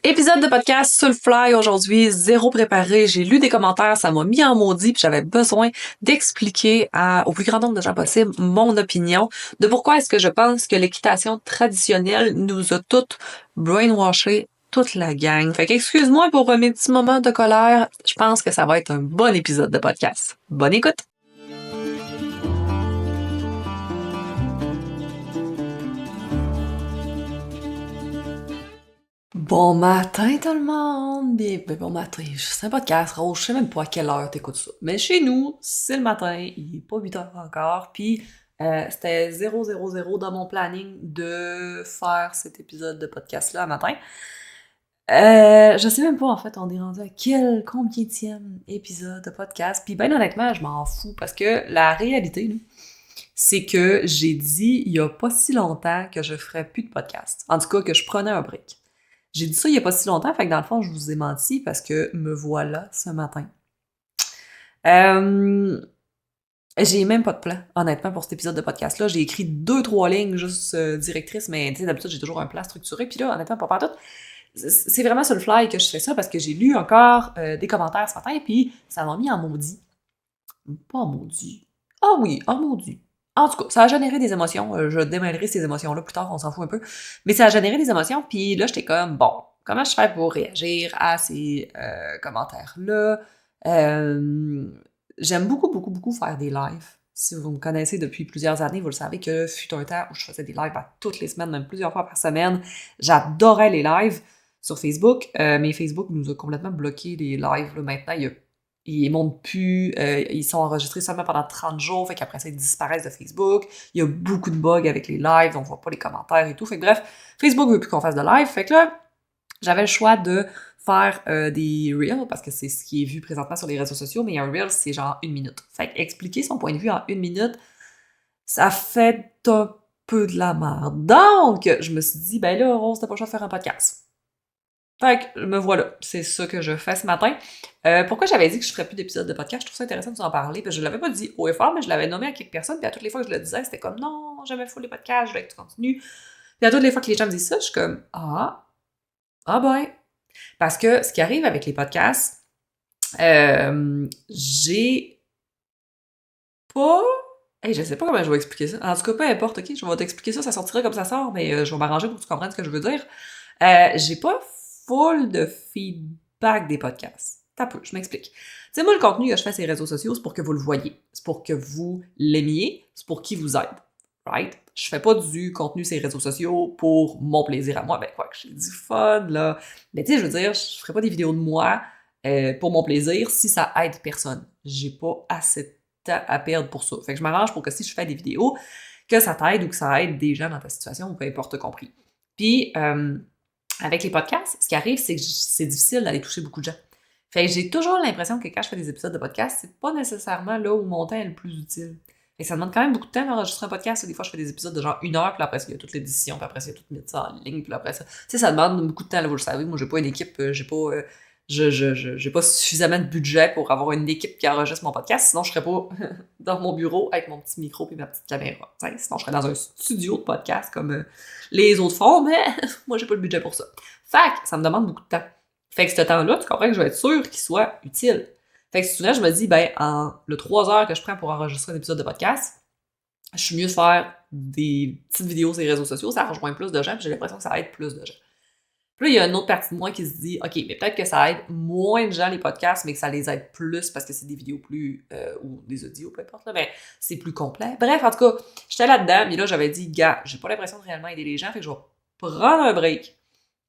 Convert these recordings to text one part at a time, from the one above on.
Épisode de podcast sur le fly aujourd'hui, zéro préparé. J'ai lu des commentaires, ça m'a mis en maudit, puis j'avais besoin d'expliquer au plus grand nombre de gens possible mon opinion de pourquoi est-ce que je pense que l'équitation traditionnelle nous a toutes brainwashé toute la gang. Fait qu'excuse-moi pour mes petits moments de colère. Je pense que ça va être un bon épisode de podcast. Bonne écoute! Bon matin tout le monde! Bon matin, c'est un podcast rose, je sais même pas à quelle heure t'écoutes ça. Mais chez nous, c'est le matin, il est pas 8 heures encore, puis c'était 000 dans mon planning de faire cet épisode de podcast-là à matin. Je sais même pas en fait, on est rendu à combienième épisode de podcast, puis ben honnêtement, je m'en fous, parce que la réalité, là, c'est que j'ai dit il y a pas si longtemps que je ferais plus de podcast. En tout cas, que je prenais un break. J'ai dit ça il y a pas si longtemps, fait que dans le fond, je vous ai menti parce que me voilà ce matin. J'ai même pas de plan, honnêtement, pour cet épisode de podcast-là. J'ai écrit 2-3 lignes juste directrices, mais tu sais, d'habitude, j'ai toujours un plan structuré. Puis là, honnêtement, pas partout. C'est vraiment sur le fly que je fais ça parce que j'ai lu encore des commentaires ce matin, puis ça m'a mis en maudit. Pas en maudit. Ah oui, en maudit. En tout cas, ça a généré des émotions. Je démêlerai ces émotions-là plus tard, on s'en fout un peu. Mais ça a généré des émotions, puis là, j'étais comme, bon, comment je fais pour réagir à ces commentaires-là? J'aime beaucoup faire des lives. Si vous me connaissez depuis plusieurs années, vous le savez que fut un temps où je faisais des lives à toutes les semaines, même plusieurs fois par semaine. J'adorais les lives sur Facebook, mais Facebook nous a complètement bloqué les lives. Là. Maintenant, ils montent plus, ils sont enregistrés seulement pendant 30 jours, fait qu'après ça, ils disparaissent de Facebook. Il y a beaucoup de bugs avec les lives, on voit pas les commentaires et tout. Fait que bref, Facebook veut plus qu'on fasse de live. Fait que là, j'avais le choix de faire des reels, parce que c'est ce qui est vu présentement sur les réseaux sociaux, mais un reel, c'est genre 1 minute. Fait que expliquer son point de vue en 1 minute, ça fait un peu de la merde. Donc, je me suis dit, ben là, Rose, t'as pas le choix de faire un podcast. Fait que me voilà, c'est ça que je fais ce matin. Pourquoi j'avais dit que je ferais plus d'épisodes de podcast? Je trouve ça intéressant de vous en parler, parce que je l'avais pas dit haut et fort, mais je l'avais nommé à quelques personnes, puis à toutes les fois que je le disais, c'était comme non, jamais fou les podcasts, je veux que tu continues. Puis à toutes les fois que les gens me disent ça, je suis comme ah ben. Parce que ce qui arrive avec les podcasts, j'ai pas. Hey, je sais pas comment je vais expliquer ça. En tout cas, peu importe, ok, je vais t'expliquer ça, ça sortira comme ça sort, mais je vais m'arranger pour que tu comprennes ce que je veux dire. J'ai pas full de feedback des podcasts. T'as peu, je m'explique. Tu sais, moi, le contenu que je fais sur les réseaux sociaux, c'est pour que vous le voyez. C'est pour que vous l'aimiez. C'est pour qui vous aide. Right? Je fais pas du contenu sur les réseaux sociaux pour mon plaisir à moi. Ben, quoi que j'ai du fun, là. Mais tu sais, je veux dire, je ferai pas des vidéos de moi pour mon plaisir si ça aide personne. J'ai pas assez de temps à perdre pour ça. Fait que je m'arrange pour que si je fais des vidéos, que ça t'aide ou que ça aide des gens dans ta situation ou peu importe compris. Puis, avec les podcasts, ce qui arrive, c'est que c'est difficile d'aller toucher beaucoup de gens. Fait que j'ai toujours l'impression que quand je fais des épisodes de podcast, c'est pas nécessairement là où mon temps est le plus utile. Et ça demande quand même beaucoup de temps d'enregistrer un podcast. Des fois, je fais des épisodes de genre 1 heure, puis après, il y a toute l'édition, puis après, il y a tout mettre ça en ligne, puis après ça. Tu sais, ça demande beaucoup de temps, là, vous le savez. Moi, j'ai pas une équipe, j'ai pas suffisamment de budget pour avoir une équipe qui enregistre mon podcast, sinon je serais pas dans mon bureau avec mon petit micro et ma petite caméra. T'sais, sinon, je serais dans un studio de podcast comme les autres font, mais moi, j'ai pas le budget pour ça. Fait que ça me demande beaucoup de temps. Fait que ce temps-là, tu comprends que je vais être sûre qu'il soit utile. Fait que souvent, je me dis, ben, en le 3 heures que je prends pour enregistrer un épisode de podcast, je suis mieux de faire des petites vidéos sur les réseaux sociaux, ça rejoint plus de gens, puis j'ai l'impression que ça aide plus de gens. Puis là, il y a une autre partie de moi qui se dit, OK, mais peut-être que ça aide moins de gens les podcasts, mais que ça les aide plus parce que c'est des vidéos plus, ou des audios, peu importe, là, mais c'est plus complet. Bref, en tout cas, j'étais là-dedans, mais là, j'avais dit, gars, j'ai pas l'impression de réellement aider les gens, fait que je vais prendre un break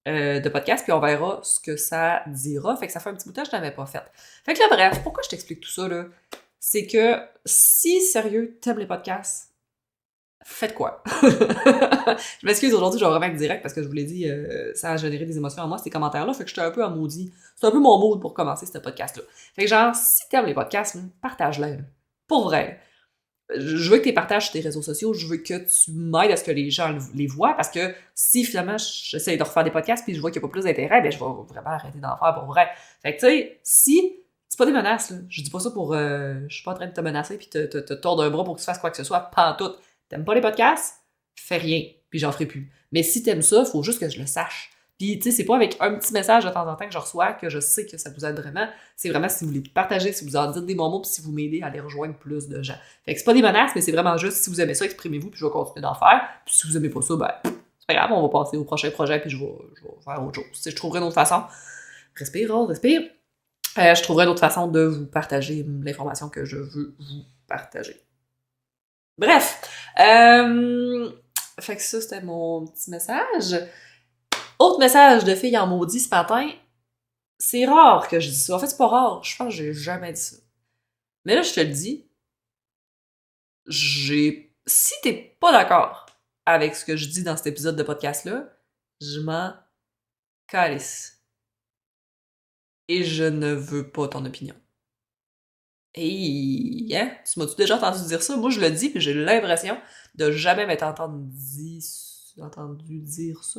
de podcast, puis on verra ce que ça dira. Fait que ça fait un petit bout de temps que je l'avais pas fait. Fait que là, bref, pourquoi je t'explique tout ça, là? C'est que si, sérieux, t'aimes les podcasts, faites quoi? Je m'excuse, aujourd'hui, je vais vraiment être direct parce que je vous l'ai dit, ça a généré des émotions en moi, ces commentaires-là, fait que j'étais un peu en maudit. C'est un peu mon mood pour commencer ce podcast-là. Fait que genre, si t'aimes les podcasts, partage-les. Pour vrai. Je veux que tu les partages sur tes réseaux sociaux, je veux que tu m'aides à ce que les gens les voient, parce que si finalement j'essaie de refaire des podcasts puis je vois qu'il n'y a pas plus d'intérêt, ben je vais vraiment arrêter d'en faire pour vrai. Fait que tu sais, si c'est pas des menaces, là, je dis pas ça pour je suis pas en train de te menacer puis te tordre un bras pour que tu fasses quoi que ce soit, pas en tout. T'aimes pas les podcasts? Fais rien, puis j'en ferai plus. Mais si t'aimes ça, faut juste que je le sache. Puis, tu sais, c'est pas avec un petit message de temps en temps que je reçois que je sais que ça vous aide vraiment. C'est vraiment si vous voulez partager, si vous en dites des bons mots, puis si vous m'aidez à aller rejoindre plus de gens. Fait que c'est pas des menaces, mais c'est vraiment juste si vous aimez ça, exprimez-vous, puis je vais continuer d'en faire. Puis si vous aimez pas ça, ben, c'est pas grave, on va passer au prochain projet, puis je vais faire autre chose. Tu sais, je trouverai une autre façon. Respire, respire. Je trouverai une autre façon de vous partager l'information que je veux vous partager. Bref. Fait que ça, c'était mon petit message. Autre message de fille en maudit ce matin. C'est rare que je dise ça. En fait, c'est pas rare. Je pense que j'ai jamais dit ça. Mais là, je te le dis. Si t'es pas d'accord avec ce que je dis dans cet épisode de podcast-là, je m'en calisse. Et je ne veux pas ton opinion. Et hein, tu m'as-tu déjà entendu dire ça? Moi, je le dis, puis j'ai l'impression de jamais m'être entendu dire ça.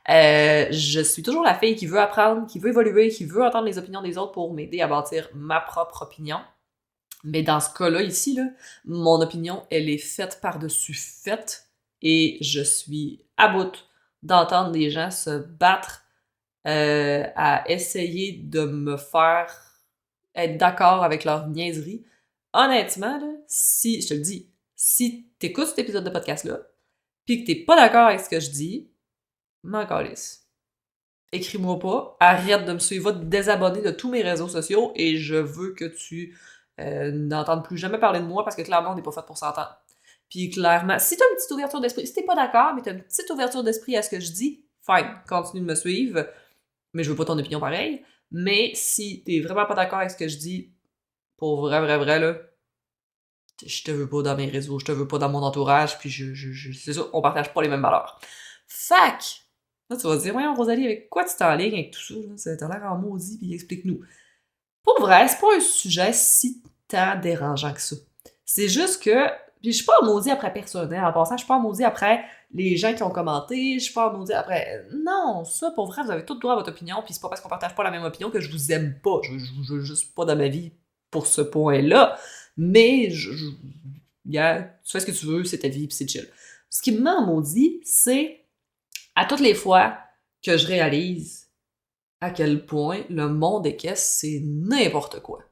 Je suis toujours la fille qui veut apprendre, qui veut évoluer, qui veut entendre les opinions des autres pour m'aider à bâtir ma propre opinion. Mais dans ce cas-là, ici, là, mon opinion, elle est faite par-dessus faite, et je suis à bout d'entendre des gens se battre à essayer de me faire être d'accord avec leur niaiserie. Honnêtement, là, je te le dis, si t'écoutes cet épisode de podcast-là, pis que t'es pas d'accord avec ce que je dis, m'en calisse. Écris-moi pas, arrête de me suivre, va te désabonner de tous mes réseaux sociaux, et je veux que tu n'entendes plus jamais parler de moi, parce que clairement, on n'est pas fait pour s'entendre. Puis clairement, si t'as une petite ouverture d'esprit, si t'es pas d'accord, mais t'as une petite ouverture d'esprit à ce que je dis, fine, continue de me suivre, mais je veux pas ton opinion pareille. Mais si t'es vraiment pas d'accord avec ce que je dis, pour vrai, là, je te veux pas dans mes réseaux, je te veux pas dans mon entourage, puis c'est ça, on partage pas les mêmes valeurs. Fac! Là, tu vas te dire, voyons, Rosalie, avec quoi tu t'enlignes avec tout ça? T'as l'air en maudit, puis explique-nous. Pour vrai, c'est pas un sujet si tant dérangeant que ça. C'est juste que, puis je suis pas en maudit après personne, hein, en passant, je suis pas en maudit après les gens qui ont commenté, je suis pas en maudit après... Non, ça, pour vrai, vous avez tout droit à votre opinion, puis c'est pas parce qu'on partage pas la même opinion que je vous aime pas. Je veux juste pas dans ma vie pour ce point-là. Mais, tu fais ce que tu veux, c'est ta vie, puis c'est chill. Ce qui me met en maudit, c'est à toutes les fois que je réalise à quel point le monde des caisses, c'est n'importe quoi.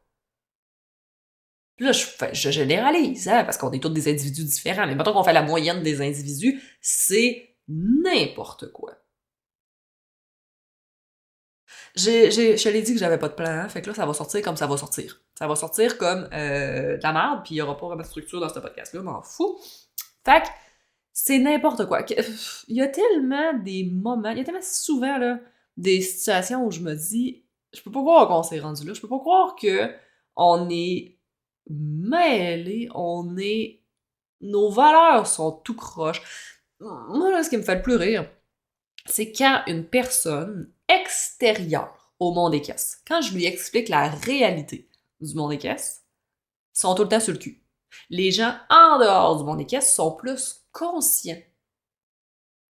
Puis là, je généralise, hein, parce qu'on est tous des individus différents, mais mettons qu'on fait la moyenne des individus, c'est n'importe quoi. Je l'ai dit que j'avais pas de plan, hein, fait que là, ça va sortir comme ça va sortir. Ça va sortir comme de la merde, puis il y aura pas vraiment de structure dans ce podcast-là, m'en fous. Fait que c'est n'importe quoi. Il y a tellement des moments, il y a tellement souvent, là, des situations où je me dis, je peux pas croire qu'on s'est rendu là, je peux pas croire que on est mêlés, nos valeurs sont tout croches. Moi, là, ce qui me fait le plus rire, c'est quand une personne extérieure au monde des caisses, quand je lui explique la réalité du monde des caisses, sont tout le temps sur le cul. Les gens en dehors du monde des caisses sont plus conscients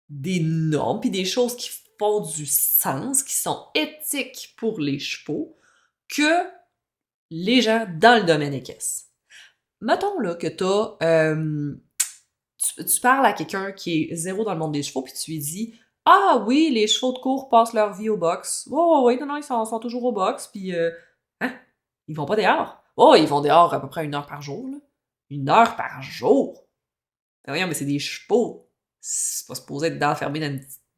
des normes puis des choses qui font du sens, qui sont éthiques pour les chevaux, que les gens dans le domaine des caisses. Mettons là que tu parles à quelqu'un qui est zéro dans le monde des chevaux, puis tu lui dis « Ah oui, les chevaux de cours passent leur vie au box. Ouais, non, ils sont toujours au box, puis hein? Ils vont pas dehors? Oh, ils vont dehors à peu près 1 heure par jour, là. 1 heure par jour? Ben voyons, mais c'est des chevaux. C'est pas supposé être enfermé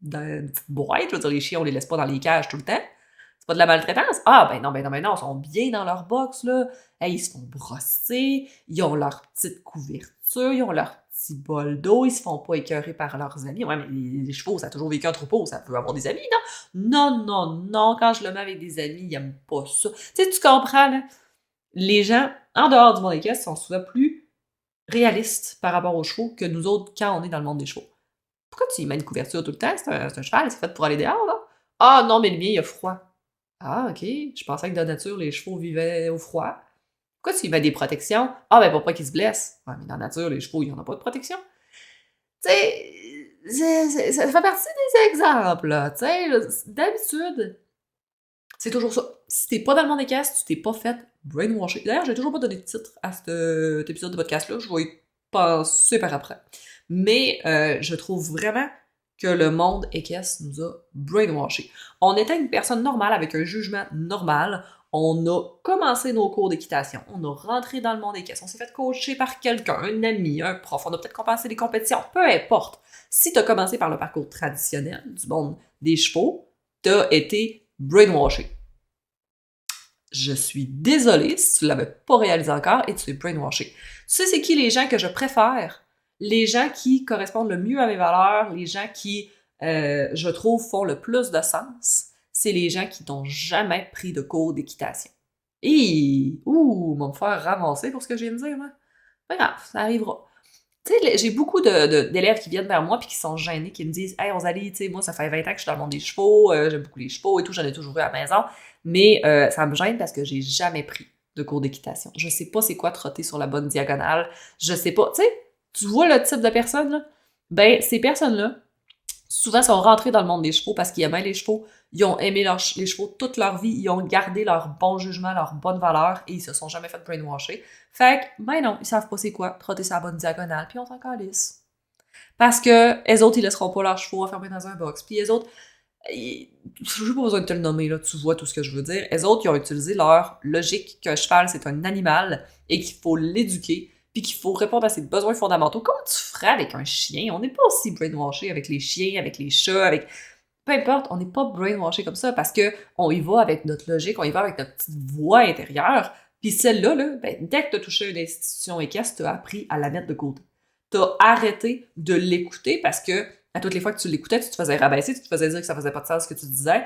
dans une petite boîte, je veux dire, les chiens, on les laisse pas dans les cages tout le temps. C'est pas de la maltraitance? Ah, ben non, ils sont bien dans leur box, là. Hey, ils se font brosser, ils ont leur petite couverture, ils ont leur petit bol d'eau, ils se font pas écœurer par leurs amis. Ouais, mais les chevaux, ça a toujours vécu un troupeau, ça peut avoir des amis, non? Non, quand je le mets avec des amis, ils aiment pas ça. Tu sais, tu comprends, là? Les gens, en dehors du monde des caisses, sont souvent plus réalistes par rapport aux chevaux que nous autres quand on est dans le monde des chevaux. Pourquoi tu y mets une couverture tout le temps? C'est un cheval, c'est fait pour aller dehors, là? Ah non, mais le mien, il a froid. Ah, ok. Je pensais que de nature, les chevaux vivaient au froid. Pourquoi tu y mets des protections? Ah, ben pour pas qu'ils se blessent. Ouais, mais dans la nature, les chevaux, il n'y en a pas de protection. Tu sais, ça fait partie des exemples, là. Tu sais, d'habitude, c'est toujours ça. Si t'es pas dans le monde des caisses, tu t'es pas fait brainwasher. D'ailleurs, j'ai toujours pas donné de titre à cet épisode de podcast-là. Je vais y penser par après. Mais je trouve vraiment que le monde équestre nous a brainwashé. On était une personne normale avec un jugement normal. On a commencé nos cours d'équitation. On a rentré dans le monde équestre. On s'est fait coacher par quelqu'un, un ami, un prof. On a peut-être commencé des compétitions. Peu importe. Si tu as commencé par le parcours traditionnel du monde des chevaux, tu as été brainwashé. Je suis désolée si tu ne l'avais pas réalisé encore et tu es brainwashé. Tu sais, c'est qui les gens que je préfère? Les gens qui correspondent le mieux à mes valeurs, les gens qui, je trouve, font le plus de sens, c'est les gens qui n'ont jamais pris de cours d'équitation. Et, on va me faire ramasser pour ce que je viens de dire, moi. Pas grave, ça arrivera. Tu sais, j'ai beaucoup d'élèves qui viennent vers moi puis qui sont gênés, qui me disent « Hey, Rosalie, tu sais, moi, ça fait 20 ans que je suis dans le monde des chevaux, j'aime beaucoup les chevaux et tout, j'en ai toujours eu à la maison, mais ça me gêne parce que j'ai jamais pris de cours d'équitation. Je sais pas c'est quoi trotter sur la bonne diagonale, je sais pas. » Tu sais, tu vois le type de personnes, là? Ben, ces personnes-là, souvent sont rentrées dans le monde des chevaux parce qu'ils aimaient les chevaux, ils ont aimé les chevaux toute leur vie, ils ont gardé leur bon jugement, leur bonne valeur et ils se sont jamais fait brainwasher. Fait que, ben non, ils savent pas c'est quoi, trotter sur la bonne diagonale, puis on s'en calisse. Parce que les autres, ils laisseront pas leurs chevaux enfermés dans un box. Puis les autres, j'ai pas besoin de te le nommer, là, tu vois tout ce que je veux dire. Les autres, ils ont utilisé leur logique qu'un cheval, c'est un animal et qu'il faut l'éduquer, puis qu'il faut répondre à ses besoins fondamentaux. Comment tu ferais avec un chien? On n'est pas aussi brainwashé avec les chiens, avec les chats, avec... Peu importe, on n'est pas brainwashé comme ça parce que on y va avec notre logique, on y va avec notre petite voix intérieure. Puis celle-là, là, ben, dès que tu as touché une institution équestre, tu as appris à la mettre de côté. Tu as arrêté de l'écouter parce que à toutes les fois que tu l'écoutais, tu te faisais rabaisser, tu te faisais dire que ça faisait pas de sens ce que tu disais.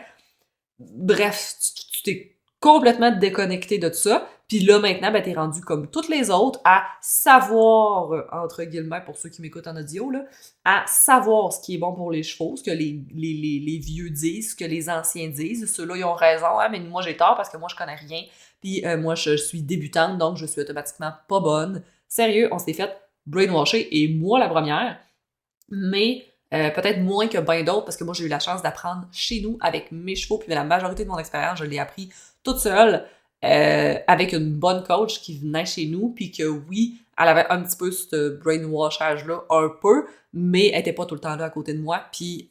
Bref, tu t'es complètement déconnecté de ça. Puis là, maintenant, ben, t'es rendu comme toutes les autres à savoir, entre guillemets, pour ceux qui m'écoutent en audio, là, à savoir ce qui est bon pour les chevaux, ce que les vieux disent, ce que les anciens disent. Ceux-là, ils ont raison, hein, mais moi, j'ai tort parce que moi, je connais rien. Puis moi, je suis débutante, donc je suis automatiquement pas bonne. Sérieux, on s'est fait brainwasher, et moi, la première. Mais peut-être moins que bien d'autres, parce que moi, j'ai eu la chance d'apprendre chez nous avec mes chevaux, puis la majorité de mon expérience, je l'ai appris toute seule, avec une bonne coach qui venait chez nous, puis que oui, elle avait un petit peu ce brainwashage-là, un peu, mais elle était pas tout le temps là à côté de moi, puis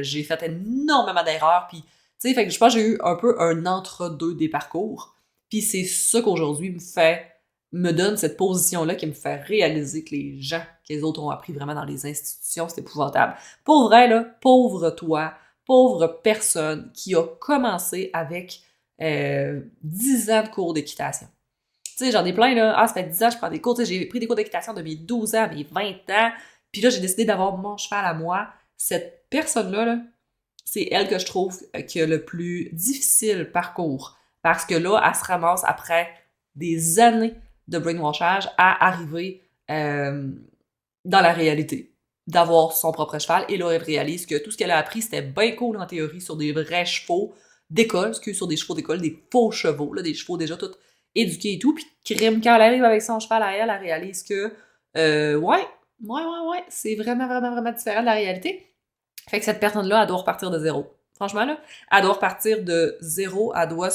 j'ai fait énormément d'erreurs, puis tu sais, fait que je pense que j'ai eu un peu un entre-deux des parcours, puis c'est ça qu'aujourd'hui me donne cette position-là qui me fait réaliser que les gens que les autres ont appris vraiment dans les institutions, c'est épouvantable. Pour vrai, là, pauvre toi, pauvre personne qui a commencé avec 10 ans de cours d'équitation. Tu sais, j'en ai plein, là. Ah, ça fait 10 ans que je prends des cours. Tu sais, j'ai pris des cours d'équitation de mes 12 ans à mes 20 ans. Puis là, j'ai décidé d'avoir mon cheval à moi. Cette personne-là, là, c'est elle que je trouve qui a le plus difficile parcours. Parce que là, elle se ramasse après des années de brainwashage à arriver dans la réalité, d'avoir son propre cheval. Et là, elle réalise que tout ce qu'elle a appris, c'était bien cool en théorie sur des vrais chevaux d'école, sur des chevaux d'école, des faux chevaux, là, des chevaux déjà tout éduqués et tout. Puis crime, quand elle arrive avec son cheval à elle, elle réalise que ouais, c'est vraiment, vraiment, vraiment différent de la réalité. Fait que cette personne-là, elle doit repartir de zéro. Franchement, là, elle doit repartir de zéro, elle doit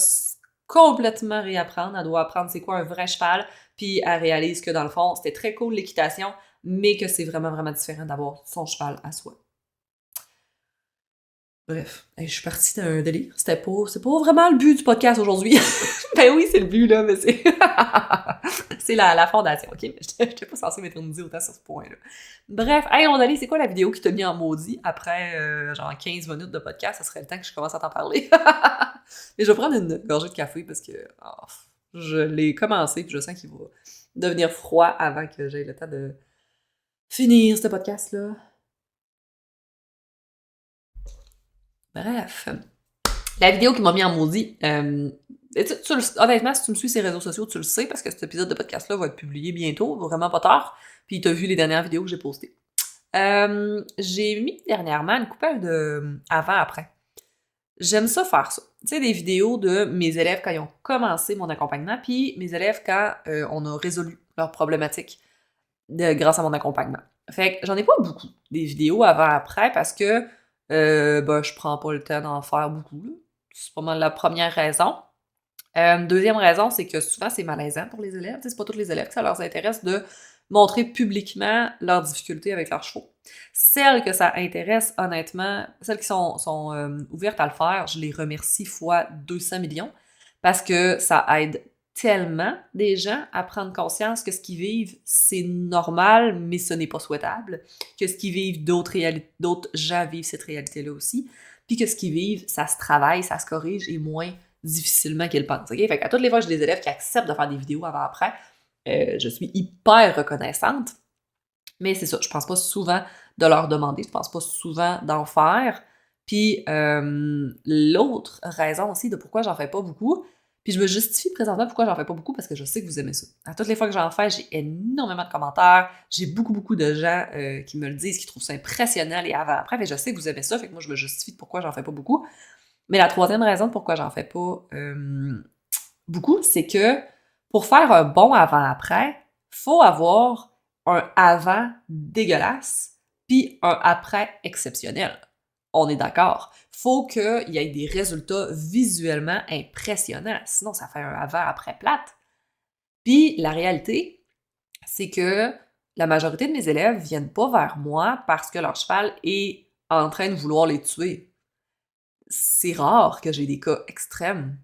complètement réapprendre, elle doit apprendre c'est quoi un vrai cheval, puis elle réalise que dans le fond, c'était très cool l'équitation, mais que c'est vraiment, vraiment différent d'avoir son cheval à soi. Bref, je suis partie d'un délire. C'est pas vraiment le but du podcast aujourd'hui. Ben oui, c'est le but, là, mais c'est... c'est la fondation, OK? J'étais pas censée m'éterniser autant sur ce point-là. Bref, hey, on allait, c'est quoi la vidéo qui t'a mis en maudit après, genre, 15 minutes de podcast? Ça serait le temps que je commence à t'en parler. Mais je vais prendre une gorgée de café parce que je l'ai commencé puis je sens qu'il va devenir froid avant que j'aie le temps de finir ce podcast-là. Bref. La vidéo qui m'a mis en maudit, honnêtement, si tu me suis sur les réseaux sociaux, tu le sais, parce que cet épisode de podcast-là va être publié bientôt, vraiment pas tard, puis t'as vu les dernières vidéos que j'ai postées. J'ai mis dernièrement une coupelle de avant-après. J'aime ça faire ça. Tu sais, des vidéos de mes élèves quand ils ont commencé mon accompagnement, puis mes élèves quand on a résolu leurs problématiques grâce à mon accompagnement. Fait que j'en ai pas beaucoup, des vidéos avant-après, parce que je prends pas le temps d'en faire beaucoup, là. C'est pas mal la première raison. Deuxième raison, c'est que souvent, c'est malaisant pour les élèves. T'sais, c'est pas tous les élèves que ça leur intéresse de montrer publiquement leurs difficultés avec leurs chevaux. Celles que ça intéresse, honnêtement, celles qui sont ouvertes à le faire, je les remercie fois 200 millions parce que ça aide tellement des gens à prendre conscience que ce qu'ils vivent, c'est normal, mais ce n'est pas souhaitable, que ce qu'ils vivent, d'autres gens vivent cette réalité-là aussi, puis que ce qu'ils vivent, ça se travaille, ça se corrige et moins difficilement qu'ils le pensent. Okay? Fait qu'à toutes les fois que j'ai des élèves qui acceptent de faire des vidéos avant-après, je suis hyper reconnaissante. Mais c'est ça, je pense pas souvent de leur demander, je pense pas souvent d'en faire. Puis l'autre raison aussi de pourquoi j'en fais pas beaucoup, puis je me justifie présentement pourquoi j'en fais pas beaucoup, parce que je sais que vous aimez ça. À toutes les fois que j'en fais, j'ai énormément de commentaires, j'ai beaucoup de gens qui me le disent, qui trouvent ça impressionnant les avant-après, mais je sais que vous aimez ça, fait que moi je me justifie de pourquoi j'en fais pas beaucoup. Mais la troisième raison de pourquoi j'en fais pas beaucoup, c'est que pour faire un bon avant-après, faut avoir un avant dégueulasse puis un après exceptionnel. On est d'accord. Faut qu'il y ait des résultats visuellement impressionnants, sinon ça fait un avant-après plate. Puis la réalité, c'est que la majorité de mes élèves viennent pas vers moi parce que leur cheval est en train de vouloir les tuer. C'est rare que j'ai des cas extrêmes.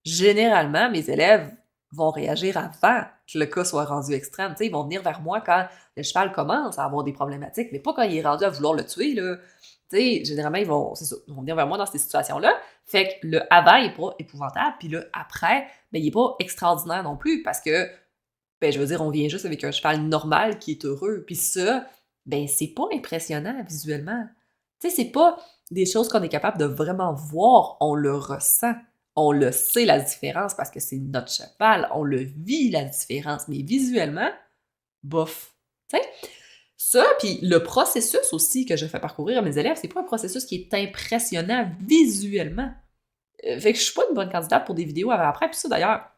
Généralement, mes élèves vont réagir avant que le cas soit rendu extrême. T'sais, ils vont venir vers moi quand le cheval commence à avoir des problématiques, mais pas quand il est rendu à vouloir le tuer, là. T'sais, généralement, ils vont venir vers moi dans ces situations-là. Fait que le avant est pas épouvantable, puis le après, ben, il est pas extraordinaire non plus, parce que, ben, je veux dire, on vient juste avec un cheval normal qui est heureux. Puis ça, ben, c'est pas impressionnant visuellement. Tu sais, c'est pas des choses qu'on est capable de vraiment voir, on le ressent. On le sait, la différence, parce que c'est notre cheval, on le vit, la différence, mais visuellement, bof. Tu sais? Ça, puis le processus aussi que je fais parcourir à mes élèves, c'est pas un processus qui est impressionnant visuellement. Fait que je suis pas une bonne candidate pour des vidéos avant-après, puis ça, d'ailleurs,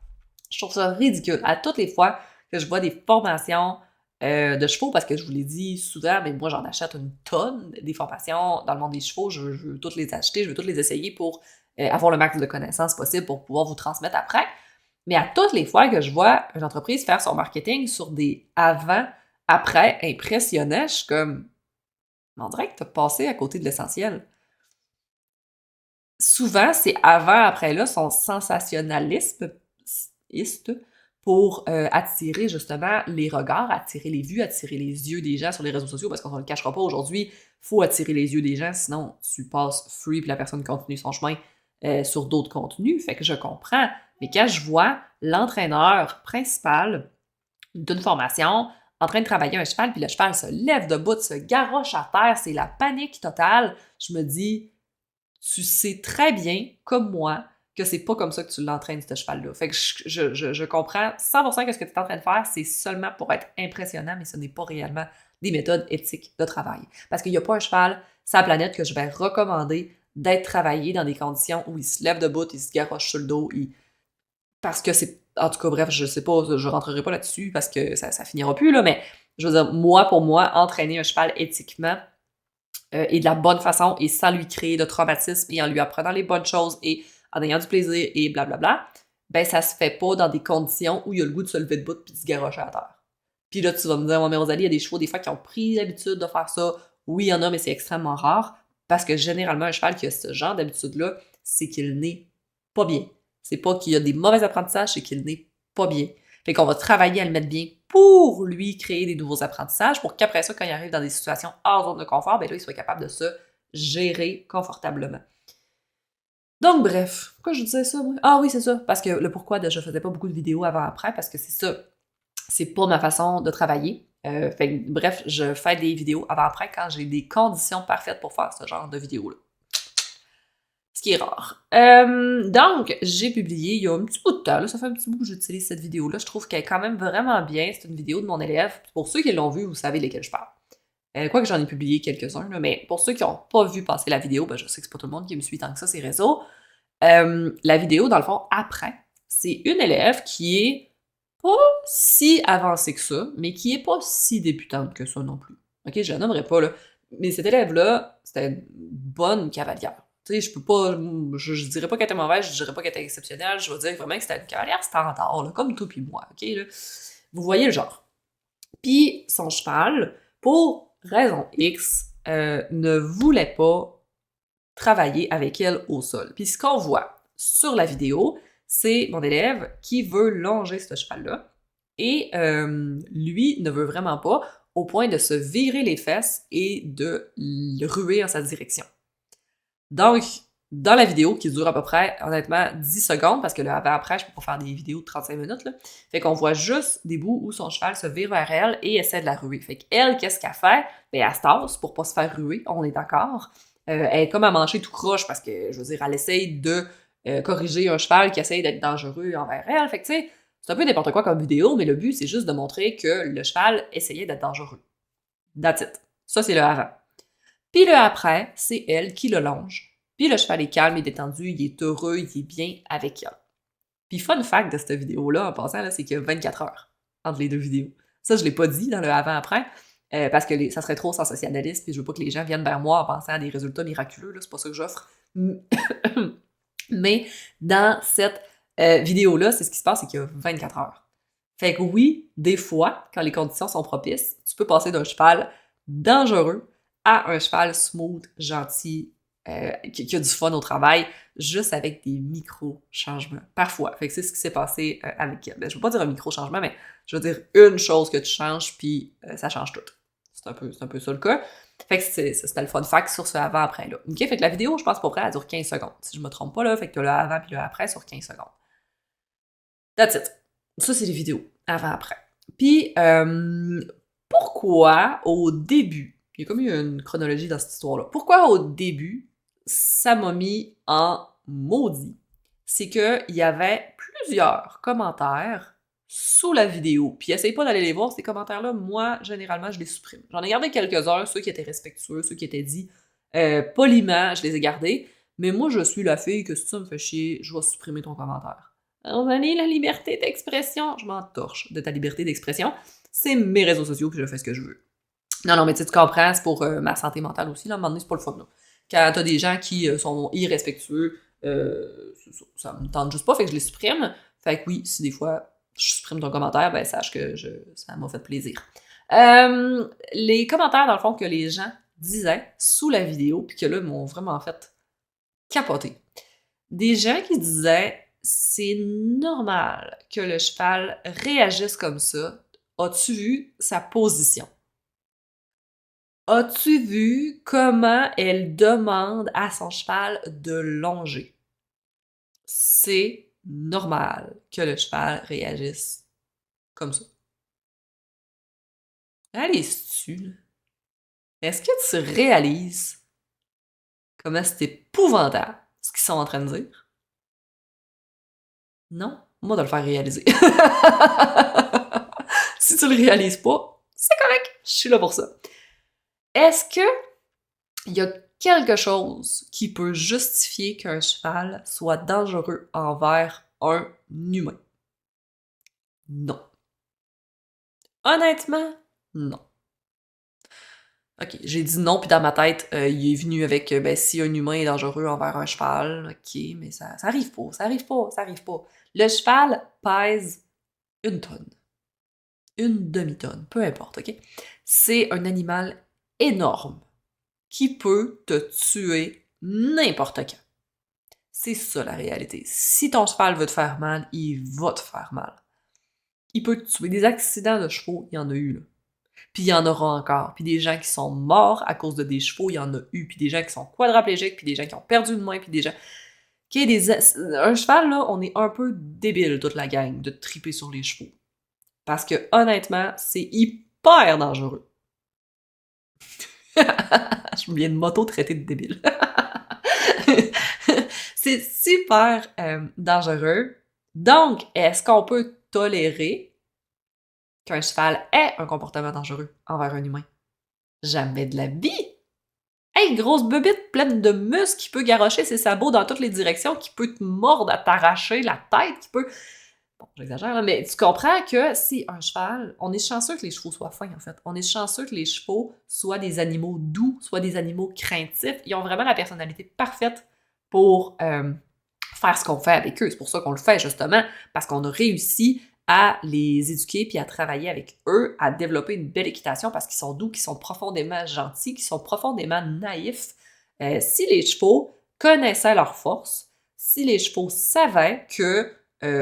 je trouve ça ridicule. À toutes les fois que je vois des formations de chevaux, parce que je vous l'ai dit souvent, mais moi j'en achète une tonne des formations dans le monde des chevaux, je veux toutes les acheter, je veux toutes les essayer pour avoir le max de connaissances possible pour pouvoir vous transmettre après. Mais à toutes les fois que je vois une entreprise faire son marketing sur des avant-après impressionnants, je suis comme, on dirait que t'as passé à côté de l'essentiel. Souvent, ces avant-après-là sont sensationnalistes pour attirer justement les regards, attirer les vues, attirer les yeux des gens sur les réseaux sociaux, parce qu'on ne le cachera pas aujourd'hui, il faut attirer les yeux des gens, sinon tu passes free puis la personne continue son chemin sur d'autres contenus, fait que je comprends. Mais quand je vois l'entraîneur principal d'une formation en train de travailler un cheval, puis le cheval se lève debout, se garoche à terre, c'est la panique totale, je me dis, tu sais très bien, comme moi, que c'est pas comme ça que tu l'entraînes, ce cheval-là. Fait que je comprends 100% que ce que tu es en train de faire, c'est seulement pour être impressionnant, mais ce n'est pas réellement des méthodes éthiques de travail. Parce qu'il n'y a pas un cheval sur la planète que je vais recommander d'être travaillé dans des conditions où il se lève debout, il se garoche sur le dos, parce que c'est... En tout cas, bref, je sais pas, je rentrerai pas là-dessus parce que ça finira plus, là, mais je veux dire, pour moi, entraîner un cheval éthiquement, et de la bonne façon et sans lui créer de traumatisme et en lui apprenant les bonnes choses et en ayant du plaisir et blablabla, ben ça se fait pas dans des conditions où il a le goût de se lever debout puis de se garrocher à terre. Puis là, tu vas me dire, mais Rosalie, il y a des chevaux des fois qui ont pris l'habitude de faire ça. Oui, il y en a, mais c'est extrêmement rare parce que généralement, un cheval qui a ce genre d'habitude-là, c'est qu'il n'est pas bien. C'est pas qu'il y a des mauvais apprentissages, c'est qu'il n'est pas bien. Fait qu'on va travailler à le mettre bien pour lui créer des nouveaux apprentissages, pour qu'après ça, quand il arrive dans des situations hors zone de confort, ben là, il soit capable de se gérer confortablement. Donc, bref, pourquoi je disais ça, moi? Ah oui, c'est ça, parce que le pourquoi de je faisais pas beaucoup de vidéos avant-après, parce que c'est ça, c'est pas ma façon de travailler. Bref, je fais des vidéos avant-après quand j'ai des conditions parfaites pour faire ce genre de vidéos-là. Ce qui est rare. Donc, j'ai publié il y a un petit bout de temps, là, ça fait un petit bout que j'utilise cette vidéo-là. Je trouve qu'elle est quand même vraiment bien. C'est une vidéo de mon élève. Pour ceux qui l'ont vue, vous savez lesquels je parle. Quoique j'en ai publié quelques-uns, là, mais pour ceux qui n'ont pas vu passer la vidéo, ben je sais que c'est pas tout le monde qui me suit tant que ça, ces réseaux. La vidéo, dans le fond, après, c'est une élève qui est pas si avancée que ça, mais qui est pas si débutante que ça non plus. Ok, je la nommerai pas, là. Mais cette élève-là, c'était une bonne cavalière. Tu sais, je peux pas, je dirais pas qu'elle était mauvaise, je dirais pas qu'elle était exceptionnelle, je vais dire vraiment que c'était une cavalière standard, là, comme toi puis moi, ok, là. Vous voyez le genre. Puis son cheval, pour raison X, ne voulait pas travailler avec elle au sol. Puis ce qu'on voit sur la vidéo, c'est mon élève qui veut longer ce cheval-là, et lui ne veut vraiment pas, au point de se virer les fesses et de le ruer en sa direction. Donc, dans la vidéo, qui dure à peu près, honnêtement, 10 secondes, parce que là, avant-après, je peux pas faire des vidéos de 35 minutes, là. Fait qu'on voit juste des bouts où son cheval se vire vers elle et essaie de la ruer. Fait qu'elle, qu'est-ce qu'elle fait? Ben, elle se tasse pour pas se faire ruer, on est d'accord. Elle est comme à manger tout croche, parce que, je veux dire, elle essaye de corriger un cheval qui essaye d'être dangereux envers elle. Fait que, tu sais, c'est un peu n'importe quoi comme vidéo, mais le but, c'est juste de montrer que le cheval essayait d'être dangereux. That's it. Ça, c'est le avant. Puis le après, c'est elle qui le longe. Puis le cheval est calme, il est détendu, il est heureux, il est bien avec elle. Puis fun fact de cette vidéo-là, en passant, là, c'est qu'il y a 24 heures entre les deux vidéos. Ça, je l'ai pas dit dans le avant-après, parce que ça serait trop sensationnaliste, puis je veux pas que les gens viennent vers moi en pensant à des résultats miraculeux, là, c'est pas ça que j'offre. Mais dans cette vidéo-là, c'est ce qui se passe, c'est qu'il y a 24 heures. Fait que oui, des fois, quand les conditions sont propices, tu peux passer d'un cheval dangereux à un cheval smooth, gentil, qui a du fun au travail, juste avec des micro-changements. Parfois. Fait que c'est ce qui s'est passé avec elle. Ben, je veux pas dire un micro-changement, mais je veux dire une chose que tu changes, puis ça change tout. C'est un peu ça le cas. Fait que c'était le fun fact sur ce avant-après là. OK? Fait que la vidéo, je pense pour vrai, elle dure 15 secondes. Si je me trompe pas, là, fait que t'as le avant puis le après sur 15 secondes. That's it. Ça, c'est les vidéos avant-après. Puis, pourquoi au début, il y a comme eu une chronologie dans cette histoire-là, pourquoi au début, ça m'a mis en maudit? C'est qu'il y avait plusieurs commentaires sous la vidéo. Puis essaye pas d'aller les voir, ces commentaires-là. Moi, généralement, je les supprime. J'en ai gardé quelques-uns, ceux qui étaient respectueux, ceux qui étaient dits poliment, je les ai gardés. Mais moi, je suis la fille que si ça me fait chier, je vais supprimer ton commentaire. Allez, la liberté d'expression. Je m'en torche de ta liberté d'expression. C'est mes réseaux sociaux, puis je fais ce que je veux. Non, mais tu comprends, c'est pour ma santé mentale aussi, là, à un moment donné, c'est pas le fun, là. Quand t'as des gens qui sont irrespectueux, ça me tente juste pas, fait que je les supprime. Fait que oui, si des fois je supprime ton commentaire, ben sache que ça m'a fait plaisir. Les commentaires, dans le fond, que les gens disaient sous la vidéo, puis que là, m'ont vraiment fait capoter. Des gens qui disaient « C'est normal que le cheval réagisse comme ça. As-tu vu sa position? As-tu vu comment elle demande à son cheval de longer? C'est normal que le cheval réagisse comme ça. » Réalises-tu, là? Est-ce que tu réalises comment c'est épouvantable ce qu'ils sont en train de dire? Non? Moi, de le faire réaliser. Si tu le réalises pas, c'est correct. Je suis là pour ça. Est-ce que il y a quelque chose qui peut justifier qu'un cheval soit dangereux envers un humain? Non. Honnêtement, non. Ok, j'ai dit non, puis dans ma tête, il est venu avec, ben, si un humain est dangereux envers un cheval, ok, mais ça arrive pas, ça arrive pas, ça arrive pas. Le cheval pèse 1 tonne, une demi-tonne, peu importe, ok? C'est un animal énorme qui peut te tuer n'importe quand. C'est ça la réalité. Si ton cheval veut te faire mal, il va te faire mal. Il peut te tuer. Des accidents de chevaux, il y en a eu, là. Puis il y en aura encore. Puis des gens qui sont morts à cause de des chevaux, il y en a eu. Puis des gens qui sont quadraplégiques, puis des gens qui ont perdu une main, puis des gens... Un cheval, là, on est un peu débile, toute la gang, de triper sur les chevaux. Parce que, honnêtement, c'est hyper dangereux. Je viens de m'auto-traiter de débile. C'est super dangereux. Donc, est-ce qu'on peut tolérer qu'un cheval ait un comportement dangereux envers un humain? Jamais de la vie! Hey, grosse bebite pleine de muscles qui peut garrocher ses sabots dans toutes les directions, qui peut te mordre à t'arracher la tête, qui peut... Bon, j'exagère, là, mais tu comprends que si un cheval... On est chanceux que les chevaux soient fins, en fait. On est chanceux que les chevaux soient des animaux doux, soient des animaux craintifs. Ils ont vraiment la personnalité parfaite pour faire ce qu'on fait avec eux. C'est pour ça qu'on le fait, justement, parce qu'on a réussi à les éduquer puis à travailler avec eux, à développer une belle équitation parce qu'ils sont doux, qu'ils sont profondément gentils, qu'ils sont profondément naïfs. Si les chevaux connaissaient leurs forces, si les chevaux savaient que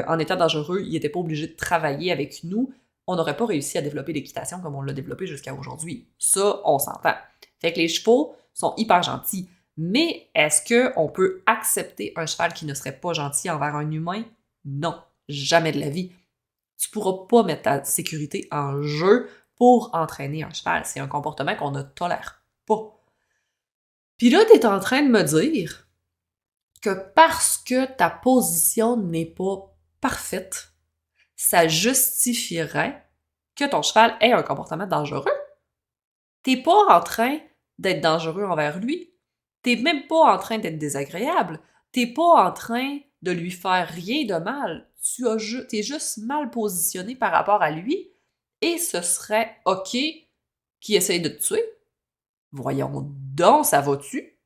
en étant dangereux, ils n'étaient pas obligés de travailler avec nous, on n'aurait pas réussi à développer l'équitation comme on l'a développé jusqu'à aujourd'hui. Ça, on s'entend. Fait que les chevaux sont hyper gentils. Mais est-ce qu'on peut accepter un cheval qui ne serait pas gentil envers un humain? Non, jamais de la vie. Tu pourras pas mettre ta sécurité en jeu pour entraîner un cheval. C'est un comportement qu'on ne tolère pas. Puis là, tu es en train de me dire que parce que ta position n'est pas parfaite, ça justifierait que ton cheval ait un comportement dangereux. T'es pas en train d'être dangereux envers lui. T'es même pas en train d'être désagréable. T'es pas en train de lui faire rien de mal. T'es juste mal positionné par rapport à lui et ce serait OK qu'il essaye de te tuer. Voyons donc, ça va-tu?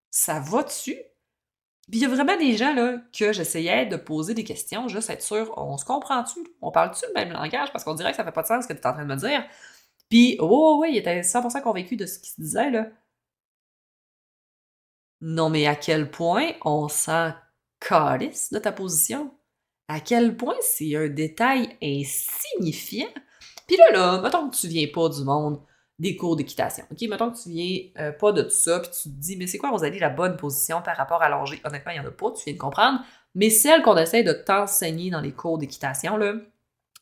Ça va-tu? Puis il y a vraiment des gens là que j'essayais de poser des questions, juste être sûr, on se comprend-tu? On parle-tu le même langage? Parce qu'on dirait que ça fait pas de sens ce que tu es en train de me dire. Puis, ouais, il était 100% convaincu de ce qu'il se disait, là. Non, mais à quel point on s'en calisse de ta position? À quel point c'est un détail insignifiant? Puis là, mettons que tu viens pas du monde des cours d'équitation, OK? Mettons que tu viens pas de tout ça, puis tu te dis, mais c'est quoi, Rosalie, la bonne position par rapport à l'ongée? Honnêtement, il y en a pas, tu viens de comprendre. Mais celle qu'on essaie de t'enseigner dans les cours d'équitation, là,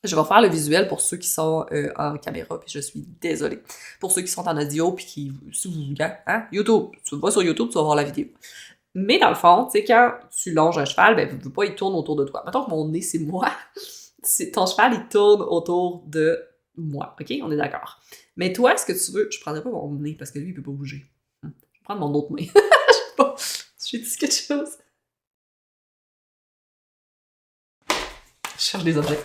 je vais faire le visuel pour ceux qui sont en caméra, puis je suis désolée. Pour ceux qui sont en audio, puis qui, si vous voulez, hein, YouTube, tu vas sur YouTube, tu vas voir la vidéo. Mais dans le fond, tu sais, quand tu longes un cheval, ben, veux pas, il tourne autour de toi. Mettons que mon nez, c'est moi. Ton cheval, il tourne autour de moi, OK? On est d'accord. Mais toi, ce que tu veux... Je prendrais pas mon nez, parce que lui, il peut pas bouger. Je vais prendre mon autre main. Je sais pas. J'ai dit quelque chose. Je cherche des objets.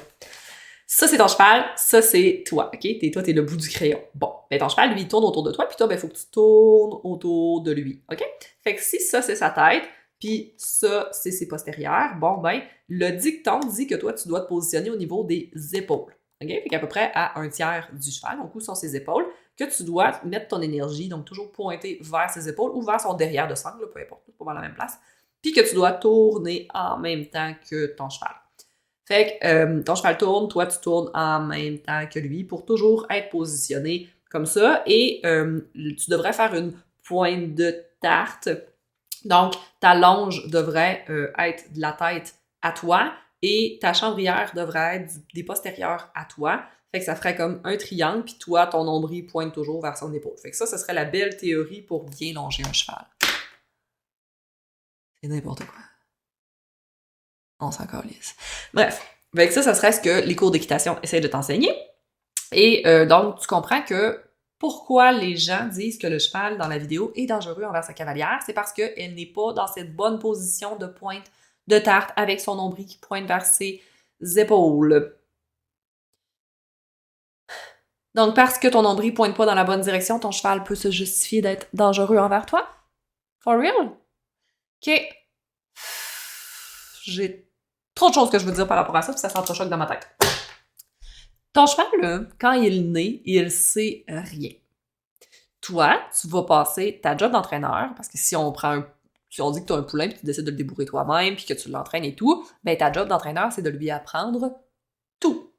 Ça, c'est ton cheval, ça, c'est toi, OK? Toi, t'es le bout du crayon. Bon, ben ton cheval, lui, il tourne autour de toi, puis toi, ben, il faut que tu tournes autour de lui, OK? Fait que si ça, c'est sa tête, puis ça, c'est ses postérieurs, bon, ben, le dicton dit que toi, tu dois te positionner au niveau des épaules, OK? Fait qu'à peu près à un tiers du cheval, donc où sont ses épaules, que tu dois mettre ton énergie, donc toujours pointer vers ses épaules ou vers son derrière de sangle, peu importe, pas vers la même place, puis que tu dois tourner en même temps que ton cheval. Fait que ton cheval tourne, toi tu tournes en même temps que lui pour toujours être positionné comme ça et tu devrais faire une pointe de tarte. Donc ta longe devrait être de la tête à toi et ta chambrière devrait être des postérieurs à toi. Fait que ça ferait comme un triangle puis toi ton nombril pointe toujours vers son épaule. Fait que ça serait la belle théorie pour bien longer un cheval. C'est n'importe quoi. On s'en calisse. Bref, avec ça serait ce que les cours d'équitation essayent de t'enseigner. Et donc, tu comprends que pourquoi les gens disent que le cheval dans la vidéo est dangereux envers sa cavalière, c'est parce qu'elle n'est pas dans cette bonne position de pointe de tarte avec son nombril qui pointe vers ses épaules. Donc, parce que ton nombril pointe pas dans la bonne direction, ton cheval peut se justifier d'être dangereux envers toi? For real? OK. J'ai trop de choses que je veux dire par rapport à ça, puis ça s'entrechoque dans ma tête. Ton cheval, là, quand il est né, il sait rien. Toi, tu vas passer ta job d'entraîneur, parce que si on dit que tu as un poulain puis tu décides de le débourrer toi-même puis que tu l'entraînes et tout, ben ta job d'entraîneur, c'est de lui apprendre tout.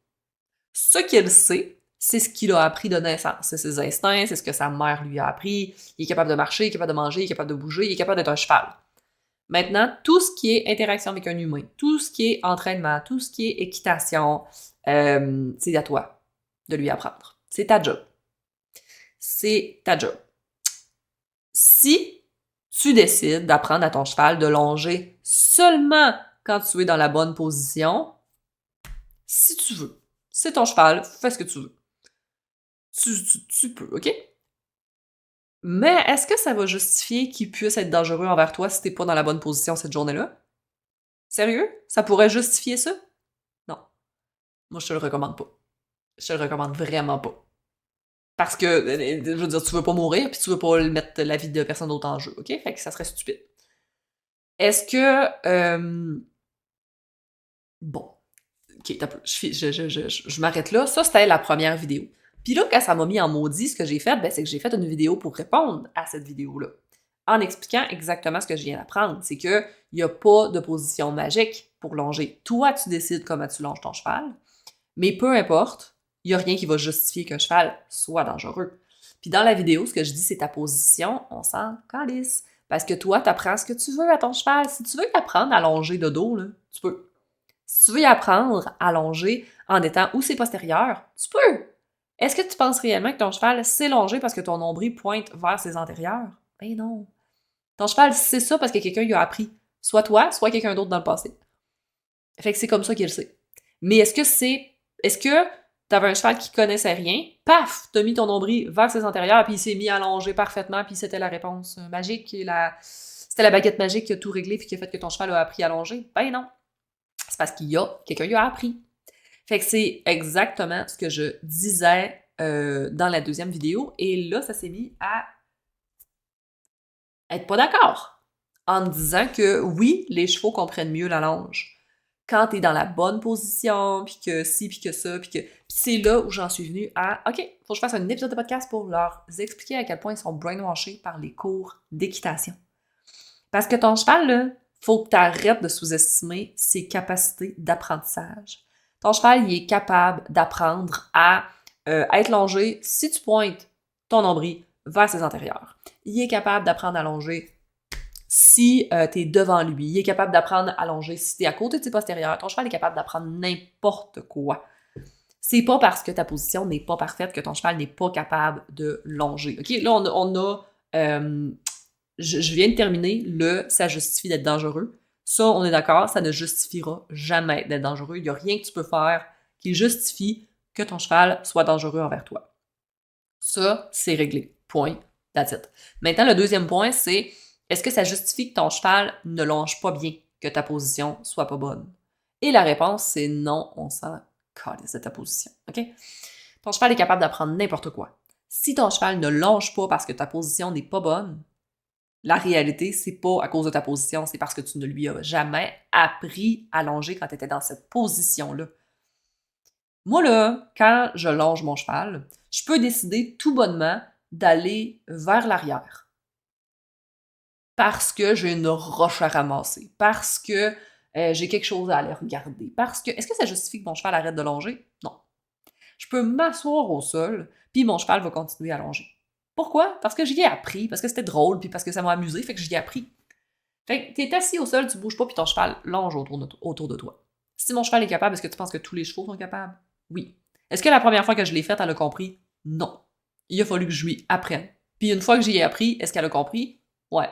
Ce qu'il sait, c'est ce qu'il a appris de naissance. C'est ses instincts, c'est ce que sa mère lui a appris. Il est capable de marcher, il est capable de manger, il est capable de bouger, il est capable d'être un cheval. Maintenant, tout ce qui est interaction avec un humain, tout ce qui est entraînement, tout ce qui est équitation, c'est à toi de lui apprendre. C'est ta job. C'est ta job. Si tu décides d'apprendre à ton cheval de longer seulement quand tu es dans la bonne position, si tu veux, c'est ton cheval, fais ce que tu veux. Tu peux, OK? Mais est-ce que ça va justifier qu'il puisse être dangereux envers toi si t'es pas dans la bonne position cette journée-là? Sérieux? Ça pourrait justifier ça? Non. Moi, je te le recommande pas. Je te le recommande vraiment pas. Parce que, je veux dire, tu veux pas mourir, puis tu veux pas mettre la vie de personne d'autre en jeu, OK? Fait que ça serait stupide. Est-ce que... bon. OK, t'as peu. Je m'arrête là. Ça, c'était la première vidéo. Puis là, quand ça m'a mis en maudit, ce que j'ai fait, ben, c'est que j'ai fait une vidéo pour répondre à cette vidéo-là. En expliquant exactement ce que je viens d'apprendre. C'est qu'il n'y a pas de position magique pour longer. Toi, tu décides comment tu longes ton cheval. Mais peu importe, il n'y a rien qui va justifier qu'un cheval soit dangereux. Puis dans la vidéo, ce que je dis, c'est ta position, on s'en calisse. Parce que toi, tu apprends ce que tu veux à ton cheval. Si tu veux apprendre à longer de dos, là, tu peux. Si tu veux y apprendre à longer en étant où c'est postérieur, tu peux. Est-ce que tu penses réellement que ton cheval sait longer parce que ton nombril pointe vers ses antérieurs? Ben non. Ton cheval sait ça parce que quelqu'un lui a appris. Soit toi, soit quelqu'un d'autre dans le passé. Fait que c'est comme ça qu'il le sait. Mais est-ce que t'avais un cheval qui connaissait rien, paf, t'as mis ton nombril vers ses antérieurs, puis il s'est mis à longer parfaitement, puis c'était la réponse magique, c'était la baguette magique qui a tout réglé, puis qui a fait que ton cheval a appris à longer? Ben non. C'est parce quelqu'un lui a appris. Fait que c'est exactement ce que je disais dans la deuxième vidéo, et là, ça s'est mis à être pas d'accord, en me disant que oui, les chevaux comprennent mieux la longe. Quand t'es dans la bonne position, puis que ci, puis que ça, puis que... Puis c'est là où j'en suis venue à, OK, faut que je fasse un épisode de podcast pour leur expliquer à quel point ils sont brainwashés par les cours d'équitation. Parce que ton cheval, là, faut que t'arrêtes de sous-estimer ses capacités d'apprentissage. Ton cheval, il est capable d'apprendre à être longé si tu pointes ton nombril vers ses antérieurs. Il est capable d'apprendre à longer si t'es devant lui. Il est capable d'apprendre à longer si t'es à côté de ses postérieurs. Ton cheval est capable d'apprendre n'importe quoi. C'est pas parce que ta position n'est pas parfaite que ton cheval n'est pas capable de longer. OK? Là, on a je viens de terminer ça justifie d'être dangereux. Ça, on est d'accord, ça ne justifiera jamais d'être dangereux. Il n'y a rien que tu peux faire qui justifie que ton cheval soit dangereux envers toi. Ça, c'est réglé. Point. That's it. Maintenant, le deuxième point, c'est est-ce que ça justifie que ton cheval ne longe pas bien, que ta position soit pas bonne? Et la réponse, c'est non, on s'en calisse de ta position. OK? Ton cheval est capable d'apprendre n'importe quoi. Si ton cheval ne longe pas parce que ta position n'est pas bonne, la réalité, c'est pas à cause de ta position, c'est parce que tu ne lui as jamais appris à longer quand tu étais dans cette position-là. Moi, là, quand je longe mon cheval, je peux décider tout bonnement d'aller vers l'arrière. Parce que j'ai une roche à ramasser. Parce que j'ai quelque chose à aller regarder. Parce que... Est-ce que ça justifie que mon cheval arrête de longer? Non. Je peux m'asseoir au sol, puis mon cheval va continuer à longer. Pourquoi? Parce que j'y ai appris, parce que c'était drôle, puis parce que ça m'a amusé, fait que j'y ai appris. Fait que t'es assis au sol, tu bouges pas, puis ton cheval longe autour de toi. Si mon cheval est capable, est-ce que tu penses que tous les chevaux sont capables? Oui. Est-ce que la première fois que je l'ai faite, elle a compris? Non. Il a fallu que je lui apprenne. Puis une fois que j'y ai appris, est-ce qu'elle a compris? Ouais.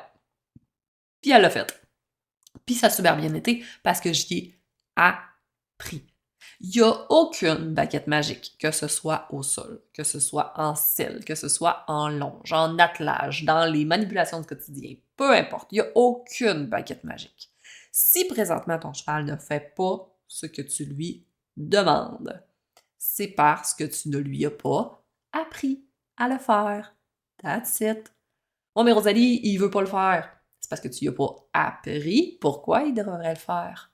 Puis elle l'a fait. Puis ça a super bien été parce que j'y ai appris. Il n'y a aucune baguette magique, que ce soit au sol, que ce soit en selle, que ce soit en longe, en attelage, dans les manipulations du quotidien. Peu importe, il n'y a aucune baguette magique. Si présentement ton cheval ne fait pas ce que tu lui demandes, c'est parce que tu ne lui as pas appris à le faire. That's it. Oh, mais Rosalie, il veut pas le faire. C'est parce que tu lui as pas appris pourquoi il devrait le faire.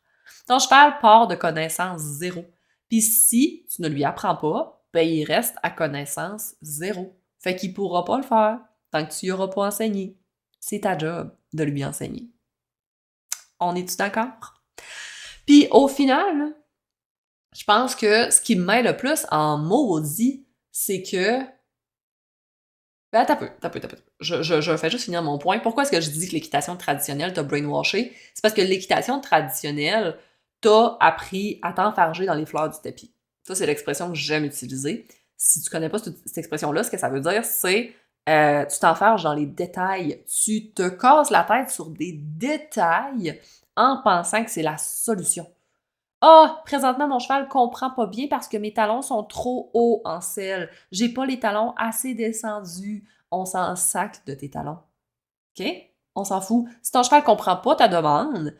Ton cheval part de connaissance zéro. Puis si tu ne lui apprends pas, ben il reste à connaissance zéro. Fait qu'il pourra pas le faire tant que tu lui auras pas enseigné. C'est ta job de lui enseigner. On est-tu d'accord? Puis au final, je pense que ce qui m'aide le plus en maudit, c'est que... Ben, t'as peu. Je fais juste finir mon point. Pourquoi est-ce que je dis que l'équitation traditionnelle t'a brainwashé? C'est parce que l'équitation traditionnelle t'a appris à t'enfarger dans les fleurs du tapis. Ça, c'est l'expression que j'aime utiliser. Si tu connais pas cette expression-là, ce que ça veut dire, c'est tu t'enfarges dans les détails. Tu te casses la tête sur des détails en pensant que c'est la solution. Ah, présentement, mon cheval comprend pas bien parce que mes talons sont trop hauts en selle. J'ai pas les talons assez descendus. On s'en sac de tes talons. OK? On s'en fout. Si ton cheval comprend pas ta demande,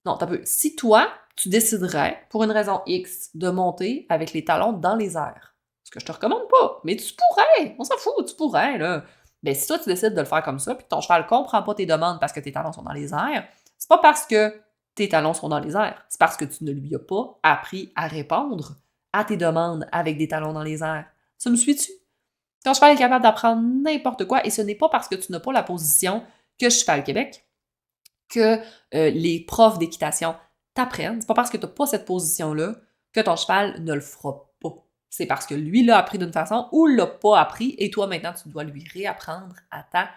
non, t'as peu. Si toi, tu déciderais, pour une raison X, de monter avec les talons dans les airs, ce que je te recommande pas, mais tu pourrais. On s'en fout, tu pourrais, là. Ben, si toi, tu décides de le faire comme ça, puis que ton cheval comprend pas tes demandes parce que tes talons sont dans les airs, c'est pas parce que tes talons sont dans les airs. C'est parce que tu ne lui as pas appris à répondre à tes demandes avec des talons dans les airs. Tu me suis-tu? Ton cheval est capable d'apprendre n'importe quoi et ce n'est pas parce que tu n'as pas la position que Cheval Québec que les profs d'équitation t'apprennent. C'est pas parce que tu n'as pas cette position-là que ton cheval ne le fera pas. C'est parce que lui l'a appris d'une façon ou l'a pas appris et toi, maintenant, tu dois lui réapprendre à ta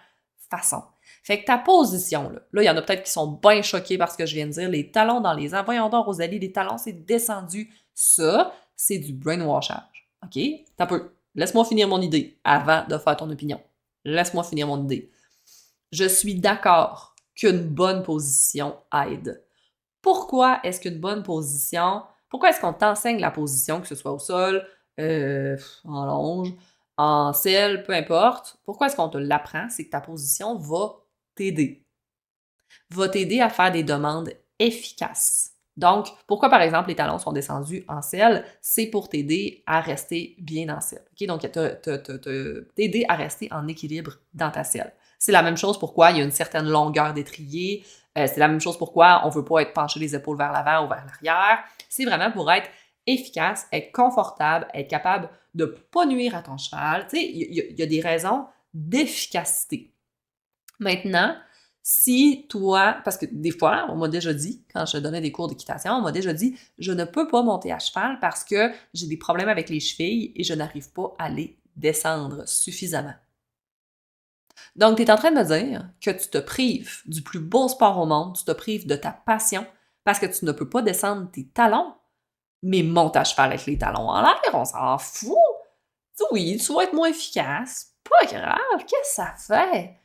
façon. Fait que ta position, là, il y en a peut-être qui sont bien choqués par ce que je viens de dire, les talons dans les airs. Voyons donc, Rosalie, les talons, c'est descendu. Ça, c'est du brainwashage. OK? T'as peu. Laisse-moi finir mon idée avant de faire ton opinion. Laisse-moi finir mon idée. Je suis d'accord qu'une bonne position aide. Pourquoi est-ce qu'une bonne position... Pourquoi est-ce qu'on t'enseigne la position, que ce soit au sol, en longe, en selle, peu importe? Pourquoi est-ce qu'on te l'apprend? C'est que ta position va t'aider. Va t'aider à faire des demandes efficaces. Donc, pourquoi, par exemple, les talons sont descendus en selle? C'est pour t'aider à rester bien en selle. Okay? Donc, t'aider à rester en équilibre dans ta selle. C'est la même chose pourquoi il y a une certaine longueur d'étrier. C'est la même chose pourquoi on ne veut pas être penché les épaules vers l'avant ou vers l'arrière. C'est vraiment pour être efficace, être confortable, être capable de ne pas nuire à ton cheval. Tu sais, il y a des raisons d'efficacité. Maintenant, si toi, parce que des fois, on m'a déjà dit, quand je donnais des cours d'équitation, on m'a déjà dit, je ne peux pas monter à cheval parce que j'ai des problèmes avec les chevilles et je n'arrive pas à les descendre suffisamment. Donc, tu es en train de me dire que tu te prives du plus beau sport au monde, tu te prives de ta passion parce que tu ne peux pas descendre tes talons. Mais monte à cheval avec les talons en l'air, on s'en fout. Oui, tu vas être moins efficace. Pas grave, qu'est-ce que ça fait?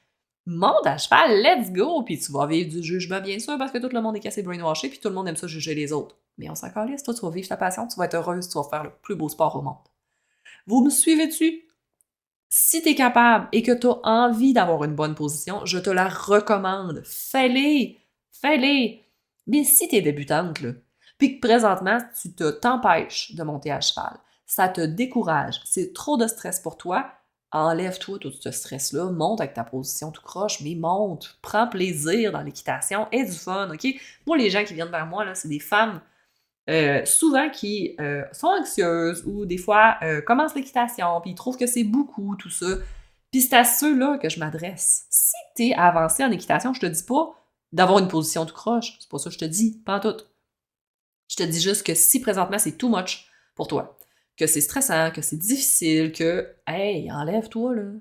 Monte à cheval, let's go! Puis tu vas vivre du jugement, bien sûr, parce que tout le monde est cassé brainwashé, puis tout le monde aime ça juger les autres. Mais on s'en calisse, toi, tu vas vivre ta passion, tu vas être heureuse, tu vas faire le plus beau sport au monde. Vous me suivez-tu? Si tu es capable et que tu as envie d'avoir une bonne position, je te la recommande. Fais-les! Fais-les! Mais si tu es débutante, là, puis que présentement, tu t'empêches de monter à cheval, ça te décourage, c'est trop de stress pour toi, enlève-toi tout ce stress-là, monte avec ta position tout croche, mais monte, prends plaisir dans l'équitation, aie du fun, OK? Moi, les gens qui viennent vers moi, là, c'est des femmes souvent qui sont anxieuses ou des fois commencent l'équitation puis ils trouvent que c'est beaucoup, tout ça. Puis c'est à ceux-là que je m'adresse. Si t'es avancé en équitation, je te dis pas d'avoir une position tout croche. C'est pas ça que je te dis, pas en tout. Je te dis juste que si présentement c'est too much pour toi, que c'est stressant, que c'est difficile, que, hey, enlève-toi, là,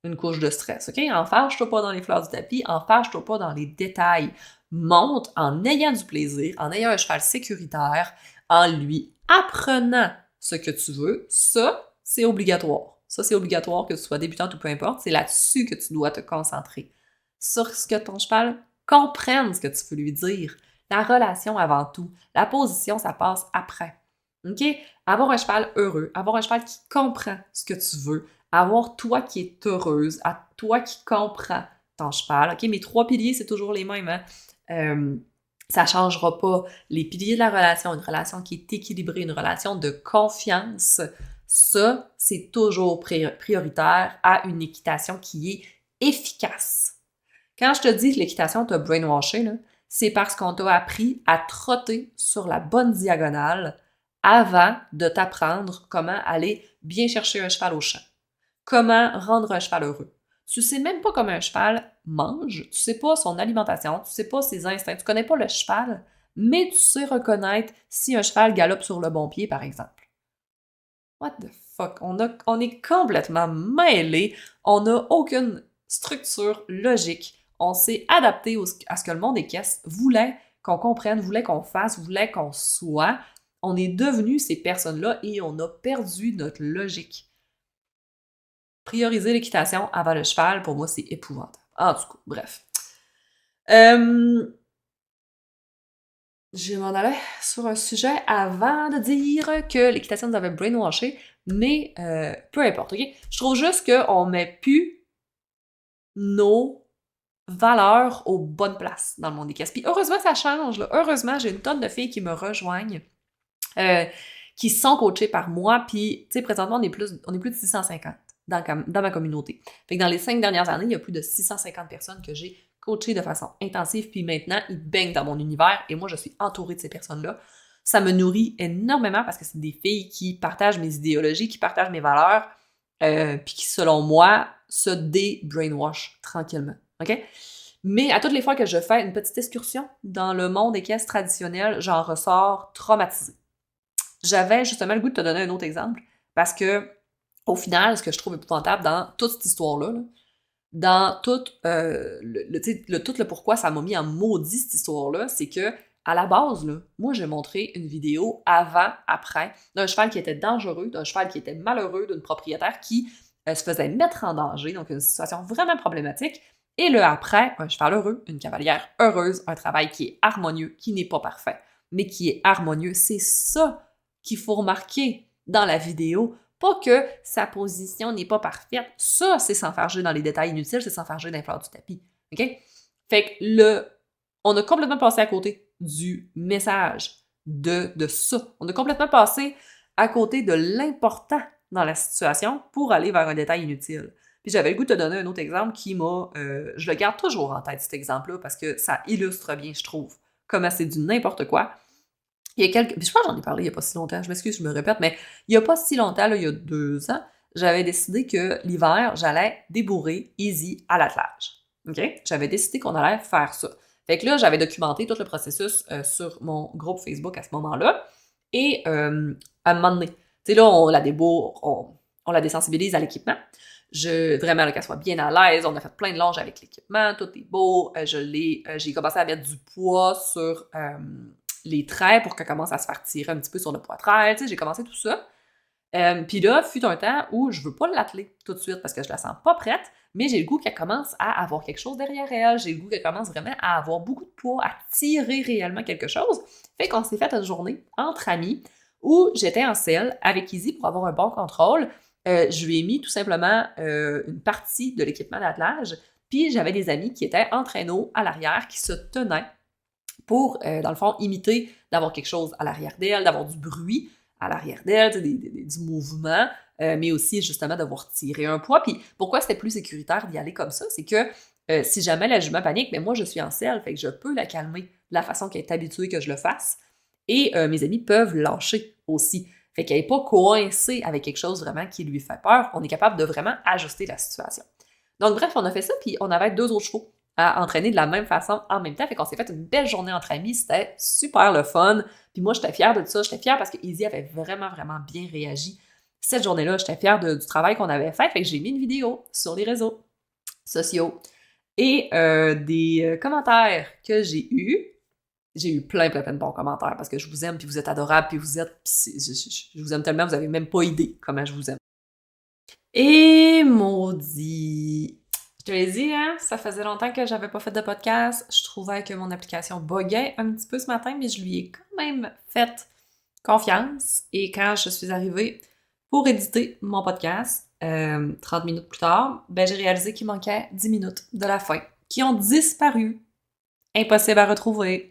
une couche de stress, OK? Enfarge-toi pas dans les fleurs du tapis, enfarge-toi pas dans les détails. Monte en ayant du plaisir, en ayant un cheval sécuritaire, en lui apprenant ce que tu veux. Ça, c'est obligatoire. Ça, c'est obligatoire que tu sois débutante ou peu importe. C'est là-dessus que tu dois te concentrer. Sur ce que ton cheval comprenne ce que tu veux lui dire. La relation avant tout. La position, ça passe après. OK? Avoir un cheval heureux, avoir un cheval qui comprend ce que tu veux, avoir toi qui es heureuse, à toi qui comprends ton cheval. OK? Mes 3 piliers, c'est toujours les mêmes. Hein? Ça ne changera pas. Les piliers de la relation, une relation qui est équilibrée, une relation de confiance, ça, c'est toujours prioritaire à une équitation qui est efficace. Quand je te dis que l'équitation t'a brainwashé, là, c'est parce qu'on t'a appris à trotter sur la bonne diagonale avant de t'apprendre comment aller bien chercher un cheval au champ. Comment rendre un cheval heureux. Tu sais même pas comment un cheval mange, tu sais pas son alimentation, tu sais pas ses instincts, tu connais pas le cheval, mais tu sais reconnaître si un cheval galope sur le bon pied, par exemple. What the fuck? On est complètement mêlés, on n'a aucune structure logique. On s'est adapté à ce que le monde équestre voulait qu'on comprenne, voulait qu'on fasse, voulait qu'on soit. On est devenus ces personnes-là et on a perdu notre logique. Prioriser l'équitation avant le cheval, pour moi, c'est épouvantable. En tout cas, bref. Je m'en allais sur un sujet avant de dire que l'équitation nous avait brainwashé, mais peu importe, OK? Je trouve juste qu'on met plus nos valeurs aux bonnes places dans le monde des caisses. Puis heureusement, ça change. Là. Heureusement, j'ai une tonne de filles qui me rejoignent, qui sont coachées par moi. Puis, tu sais, présentement, on est plus de 650 dans ma communauté. Fait que dans les 5 dernières années, il y a plus de 650 personnes que j'ai coachés de façon intensive, puis maintenant, ils baignent dans mon univers et moi, je suis entourée de ces personnes-là. Ça me nourrit énormément parce que c'est des filles qui partagent mes idéologies, qui partagent mes valeurs, puis qui, selon moi, se dé-brainwash tranquillement. OK? Mais à toutes les fois que je fais une petite excursion dans le monde équestre traditionnel, j'en ressors traumatisée. J'avais justement le goût de te donner un autre exemple parce que, au final, ce que je trouve épouvantable dans toute cette histoire-là, dans tout, tout le pourquoi ça m'a mis en maudit cette histoire-là, c'est que, à la base, là, moi, j'ai montré une vidéo avant, après, d'un cheval qui était dangereux, d'un cheval qui était malheureux, d'une propriétaire qui se faisait mettre en danger, donc une situation vraiment problématique, et le après, un cheval heureux, une cavalière heureuse, un travail qui est harmonieux, qui n'est pas parfait, mais qui est harmonieux. C'est ça qu'il faut remarquer dans la vidéo. Pas que sa position n'est pas parfaite. Ça, c'est s'enfarger dans les détails inutiles, c'est s'enfarger dans les fleurs du tapis. OK? Fait que on a complètement passé à côté du message de ça. On a complètement passé à côté de l'important dans la situation pour aller vers un détail inutile. Puis j'avais le goût de te donner un autre exemple qui m'a... je le garde toujours en tête, cet exemple-là, parce que ça illustre bien, je trouve, comment c'est du n'importe quoi. Il y a quelques... Puis je pense que j'en ai parlé il n'y a pas si longtemps, je m'excuse, je me répète, mais il n'y a pas si longtemps, là, il y a 2 ans, j'avais décidé que l'hiver, j'allais débourrer Easy à l'attelage. OK? J'avais décidé qu'on allait faire ça. Fait que là, j'avais documenté tout le processus sur mon groupe Facebook à ce moment-là. Et à un moment donné, tu sais, là, on la débourre, on la désensibilise à l'équipement. Vraiment, là, qu'elle soit bien à l'aise. On a fait plein de longes avec l'équipement, tout est beau. J'ai commencé à mettre du poids sur les traits pour qu'elle commence à se faire tirer un petit peu sur le poitrail. Tu sais, j'ai commencé tout ça. Puis là, fut un temps où je veux pas l'atteler tout de suite parce que je la sens pas prête, mais j'ai le goût qu'elle commence à avoir quelque chose derrière elle. J'ai le goût qu'elle commence vraiment à avoir beaucoup de poids, à tirer réellement quelque chose. Fait qu'on s'est fait une journée entre amis où j'étais en selle avec Izzy pour avoir un bon contrôle. Je lui ai mis tout simplement une partie de l'équipement d'attelage, puis j'avais des amis qui étaient en traîneau à l'arrière, qui se tenaient pour, dans le fond, imiter d'avoir quelque chose à l'arrière d'elle, d'avoir du bruit à l'arrière d'elle, du mouvement, mais aussi justement d'avoir tiré un poids. Puis pourquoi c'était plus sécuritaire d'y aller comme ça, c'est que si jamais la jument panique, mais moi je suis en selle, fait que je peux la calmer de la façon qu'elle est habituée que je le fasse. Et mes amis peuvent lâcher aussi. Fait qu'elle n'est pas coincée avec quelque chose vraiment qui lui fait peur. On est capable de vraiment ajuster la situation. Donc bref, on a fait ça, puis on avait 2 autres chevaux à entraîner de la même façon en même temps. Fait qu'on s'est fait une belle journée entre amis. C'était super le fun. Puis moi, j'étais fière de ça. J'étais fière parce que Izzy avait vraiment, vraiment bien réagi. Cette journée-là, j'étais fière du travail qu'on avait fait. Fait que j'ai mis une vidéo sur les réseaux sociaux. Et des commentaires que j'ai eus. J'ai eu plein de bons commentaires parce que je vous aime, puis vous êtes adorables, puis vous êtes... je vous aime tellement, vous avez même pas idée comment je vous aime. Et maudit... Je te l'ai dit, hein, ça faisait longtemps que j'avais pas fait de podcast. Je trouvais que mon application buguait un petit peu ce matin, mais je lui ai quand même fait confiance. Et quand je suis arrivée pour éditer mon podcast, 30 minutes plus tard, ben j'ai réalisé qu'il manquait 10 minutes de la fin, qui ont disparu. Impossible à retrouver.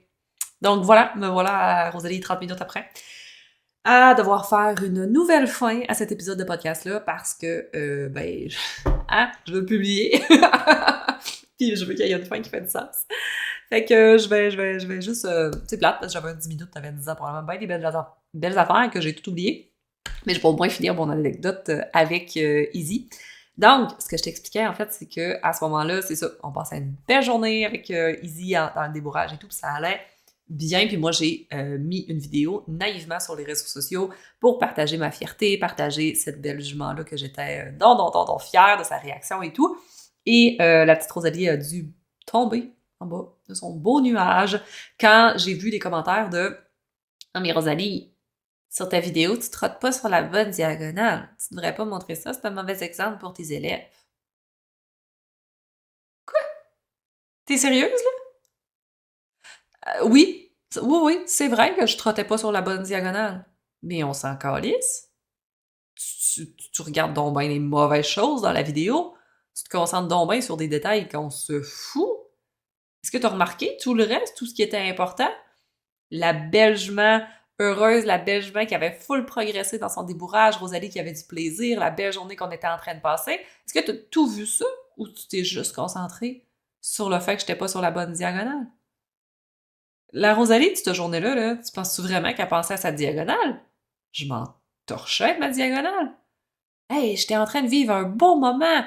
Donc voilà, me voilà à Rosalie 30 minutes après, à devoir faire une nouvelle fin à cet épisode de podcast-là parce que, je veux publier. Puis je veux qu'il y ait une fin qui fait du sens. Fait que je vais juste... c'est plate parce que j'avais 10 minutes, t'avais 10 ans probablement bien des belles affaires que j'ai tout oublié. Mais je vais au moins finir mon anecdote avec Izzy. Donc, ce que je t'expliquais, en fait, c'est que à ce moment-là, c'est ça, on passait une belle journée avec Izzy dans le débourrage et tout, puis ça allait bien. Puis moi, j'ai mis une vidéo naïvement sur les réseaux sociaux pour partager ma fierté, partager cette belle jument-là que j'étais donc fière de sa réaction et tout. Et la petite Rosalie a dû tomber en bas de son beau nuage quand j'ai vu des commentaires de « Non mais Rosalie, sur ta vidéo, tu trottes pas sur la bonne diagonale. Tu devrais pas montrer ça, c'est un mauvais exemple pour tes élèves. » Quoi? T'es sérieuse, là? Oui, c'est vrai que je trottais pas sur la bonne diagonale. Mais on s'en calisse. Tu regardes donc bien les mauvaises choses dans la vidéo. Tu te concentres donc bien sur des détails qu'on se fout. Est-ce que tu as remarqué tout le reste, tout ce qui était important? La belle jument heureuse, la belle jument qui avait full progressé dans son débourrage, Rosalie qui avait du plaisir, la belle journée qu'on était en train de passer. Est-ce que tu as tout vu ça ou tu t'es juste concentré sur le fait que j'étais pas sur la bonne diagonale? La Rosalie, de cette journée-là, là, tu penses-tu vraiment qu'elle pensait à sa diagonale? Je m'en torchais avec ma diagonale. Hey, j'étais en train de vivre un beau moment.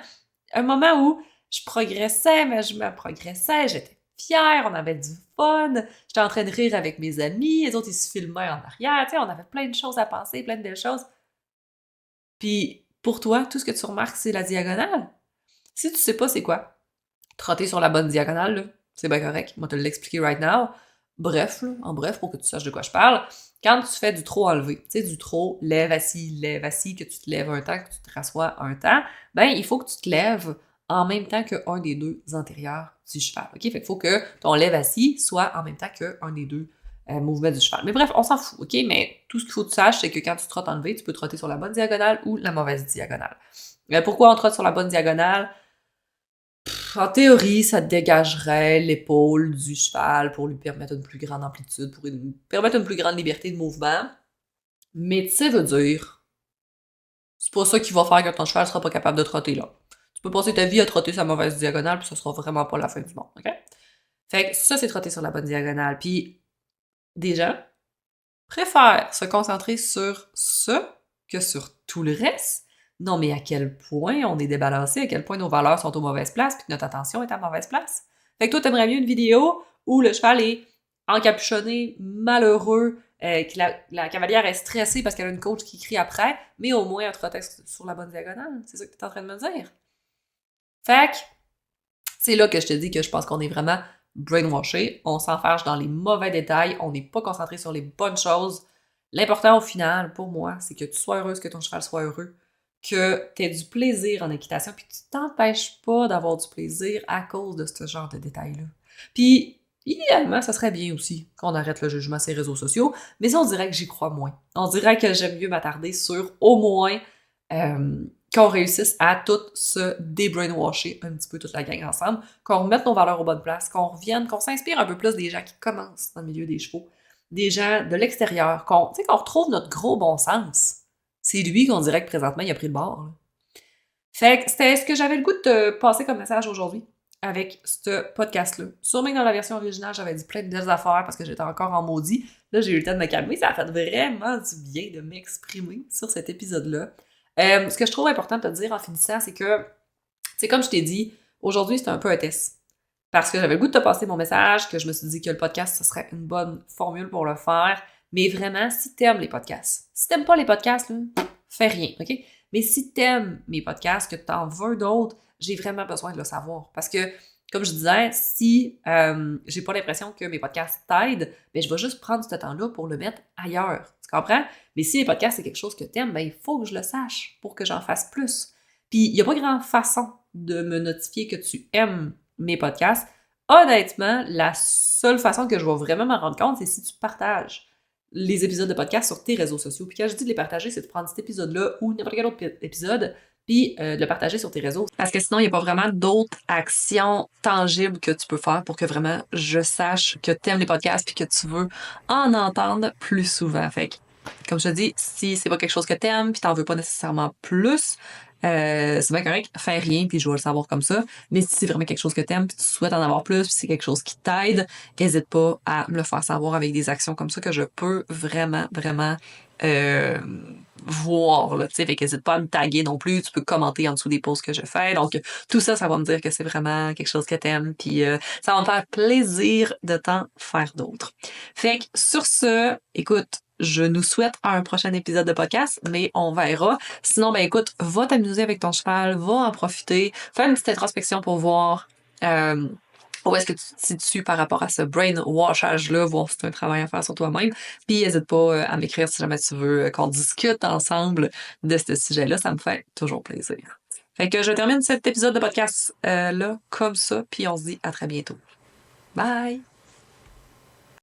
Un moment où je progressais, mais je me progressais, j'étais fière, on avait du fun. J'étais en train de rire avec mes amis, les autres, ils se filmaient en arrière. Tu sais, on avait plein de choses à penser, plein de belles choses. Puis, pour toi, tout ce que tu remarques, c'est la diagonale. Si tu sais pas c'est quoi, trotter sur la bonne diagonale, là, c'est bien correct. Moi, te l'expliquer right now. Bref, là, en bref, pour que tu saches de quoi je parle, quand tu fais du trop enlevé, tu sais, du trop lève assis, que tu te lèves un temps, que tu te rassois un temps, ben, il faut que tu te lèves en même temps qu'un des deux antérieurs du cheval. OK? Fait qu'il faut que ton lève assis soit en même temps qu'un des deux mouvements du cheval. Mais bref, on s'en fout, OK? Mais tout ce qu'il faut que tu saches, c'est que quand tu trottes enlevé, tu peux trotter sur la bonne diagonale ou la mauvaise diagonale. Pourquoi on trotte sur la bonne diagonale? En théorie, ça dégagerait l'épaule du cheval pour lui permettre une plus grande amplitude, pour lui permettre une plus grande liberté de mouvement. Mais tu sais, veut dire, c'est pas ça qui va faire que ton cheval sera pas capable de trotter là. Tu peux passer ta vie à trotter sa mauvaise diagonale, puis ça sera vraiment pas la fin du monde, ok? Fait que ça, c'est trotter sur la bonne diagonale. Puis, des gens préfèrent se concentrer sur ça que sur tout le reste. Non, mais à quel point on est débalancé, à quel point nos valeurs sont aux mauvaises places, puis que notre attention est à mauvaise place. Fait que toi, t'aimerais mieux une vidéo où le cheval est encapuchonné, malheureux, que la cavalière est stressée parce qu'elle a une coach qui crie après, mais au moins elle trottait sur la bonne diagonale. C'est ça que t'es en train de me dire. Fait que, c'est là que je te dis que je pense qu'on est vraiment brainwashé, on s'enfarge dans les mauvais détails, on n'est pas concentré sur les bonnes choses. L'important au final, pour moi, c'est que tu sois heureuse, que ton cheval soit heureux, que tu aies du plaisir en équitation, puis tu t'empêches pas d'avoir du plaisir à cause de ce genre de détails-là. Puis, idéalement, ça serait bien aussi qu'on arrête le jugement sur les réseaux sociaux, mais ça, on dirait que j'y crois moins. On dirait que j'aime mieux m'attarder sur au moins qu'on réussisse à tout se débrainwasher un petit peu toute la gang ensemble, qu'on remette nos valeurs aux bonnes places, qu'on revienne, qu'on s'inspire un peu plus des gens qui commencent dans le milieu des chevaux, des gens de l'extérieur, qu'on retrouve notre gros bon sens. C'est lui qu'on dirait que présentement, il a pris le bord. Là. Fait que c'était ce que j'avais le goût de te passer comme message aujourd'hui avec ce podcast-là. Sûrement que dans la version originale, j'avais dit plein de belles affaires parce que j'étais encore en maudit. Là, j'ai eu le temps de me calmer. Ça a fait vraiment du bien de m'exprimer sur cet épisode-là. Ce que je trouve important de te dire en finissant, c'est que, c'est comme je t'ai dit, aujourd'hui, c'est un peu un test. Parce que j'avais le goût de te passer mon message, que je me suis dit que le podcast, ce serait une bonne formule pour le faire. Mais vraiment, si t'aimes les podcasts, si t'aimes pas les podcasts, là, fais rien, OK? Mais si t'aimes mes podcasts, que t'en veux d'autres, j'ai vraiment besoin de le savoir. Parce que, comme je disais, si j'ai pas l'impression que mes podcasts t'aident, ben je vais juste prendre ce temps-là pour le mettre ailleurs. Tu comprends? Mais si les podcasts, c'est quelque chose que t'aimes, ben il faut que je le sache pour que j'en fasse plus. Puis, il n'y a pas grand façon de me notifier que tu aimes mes podcasts. Honnêtement, la seule façon que je vais vraiment m'en rendre compte, c'est si tu partages les épisodes de podcast sur tes réseaux sociaux. Puis quand je dis de les partager, c'est de prendre cet épisode-là ou n'importe quel autre épisode, puis de le partager sur tes réseaux. Parce que sinon, il n'y a pas vraiment d'autres actions tangibles que tu peux faire pour que vraiment je sache que tu aimes les podcasts puis que tu veux en entendre plus souvent. Fait que, comme je te dis, si c'est pas quelque chose que t'aimes puis t'en veux pas nécessairement plus, c'est bien correct, fais rien puis je vais le savoir comme ça. Mais si c'est vraiment quelque chose que t'aimes puis tu souhaites en avoir plus puis c'est quelque chose qui t'aide, n'hésite pas à me le faire savoir avec des actions comme ça que je peux vraiment, vraiment voir, là, tu sais, fait qu'hésite pas à me taguer non plus, tu peux commenter en dessous des posts que je fais, donc tout ça, ça va me dire que c'est vraiment quelque chose que t'aimes, puis ça va me faire plaisir de t'en faire d'autres. Fait que sur ce, écoute, je nous souhaite un prochain épisode de podcast, mais on verra. Sinon, ben écoute, va t'amuser avec ton cheval, va en profiter, fais une petite introspection pour voir où est-ce que tu te situes par rapport à ce brainwashage-là, voir si c'est un travail à faire sur toi-même. Puis n'hésite pas à m'écrire si jamais tu veux qu'on discute ensemble de ce sujet-là, ça me fait toujours plaisir. Fait que je termine cet épisode de podcast là comme ça, puis on se dit à très bientôt. Bye!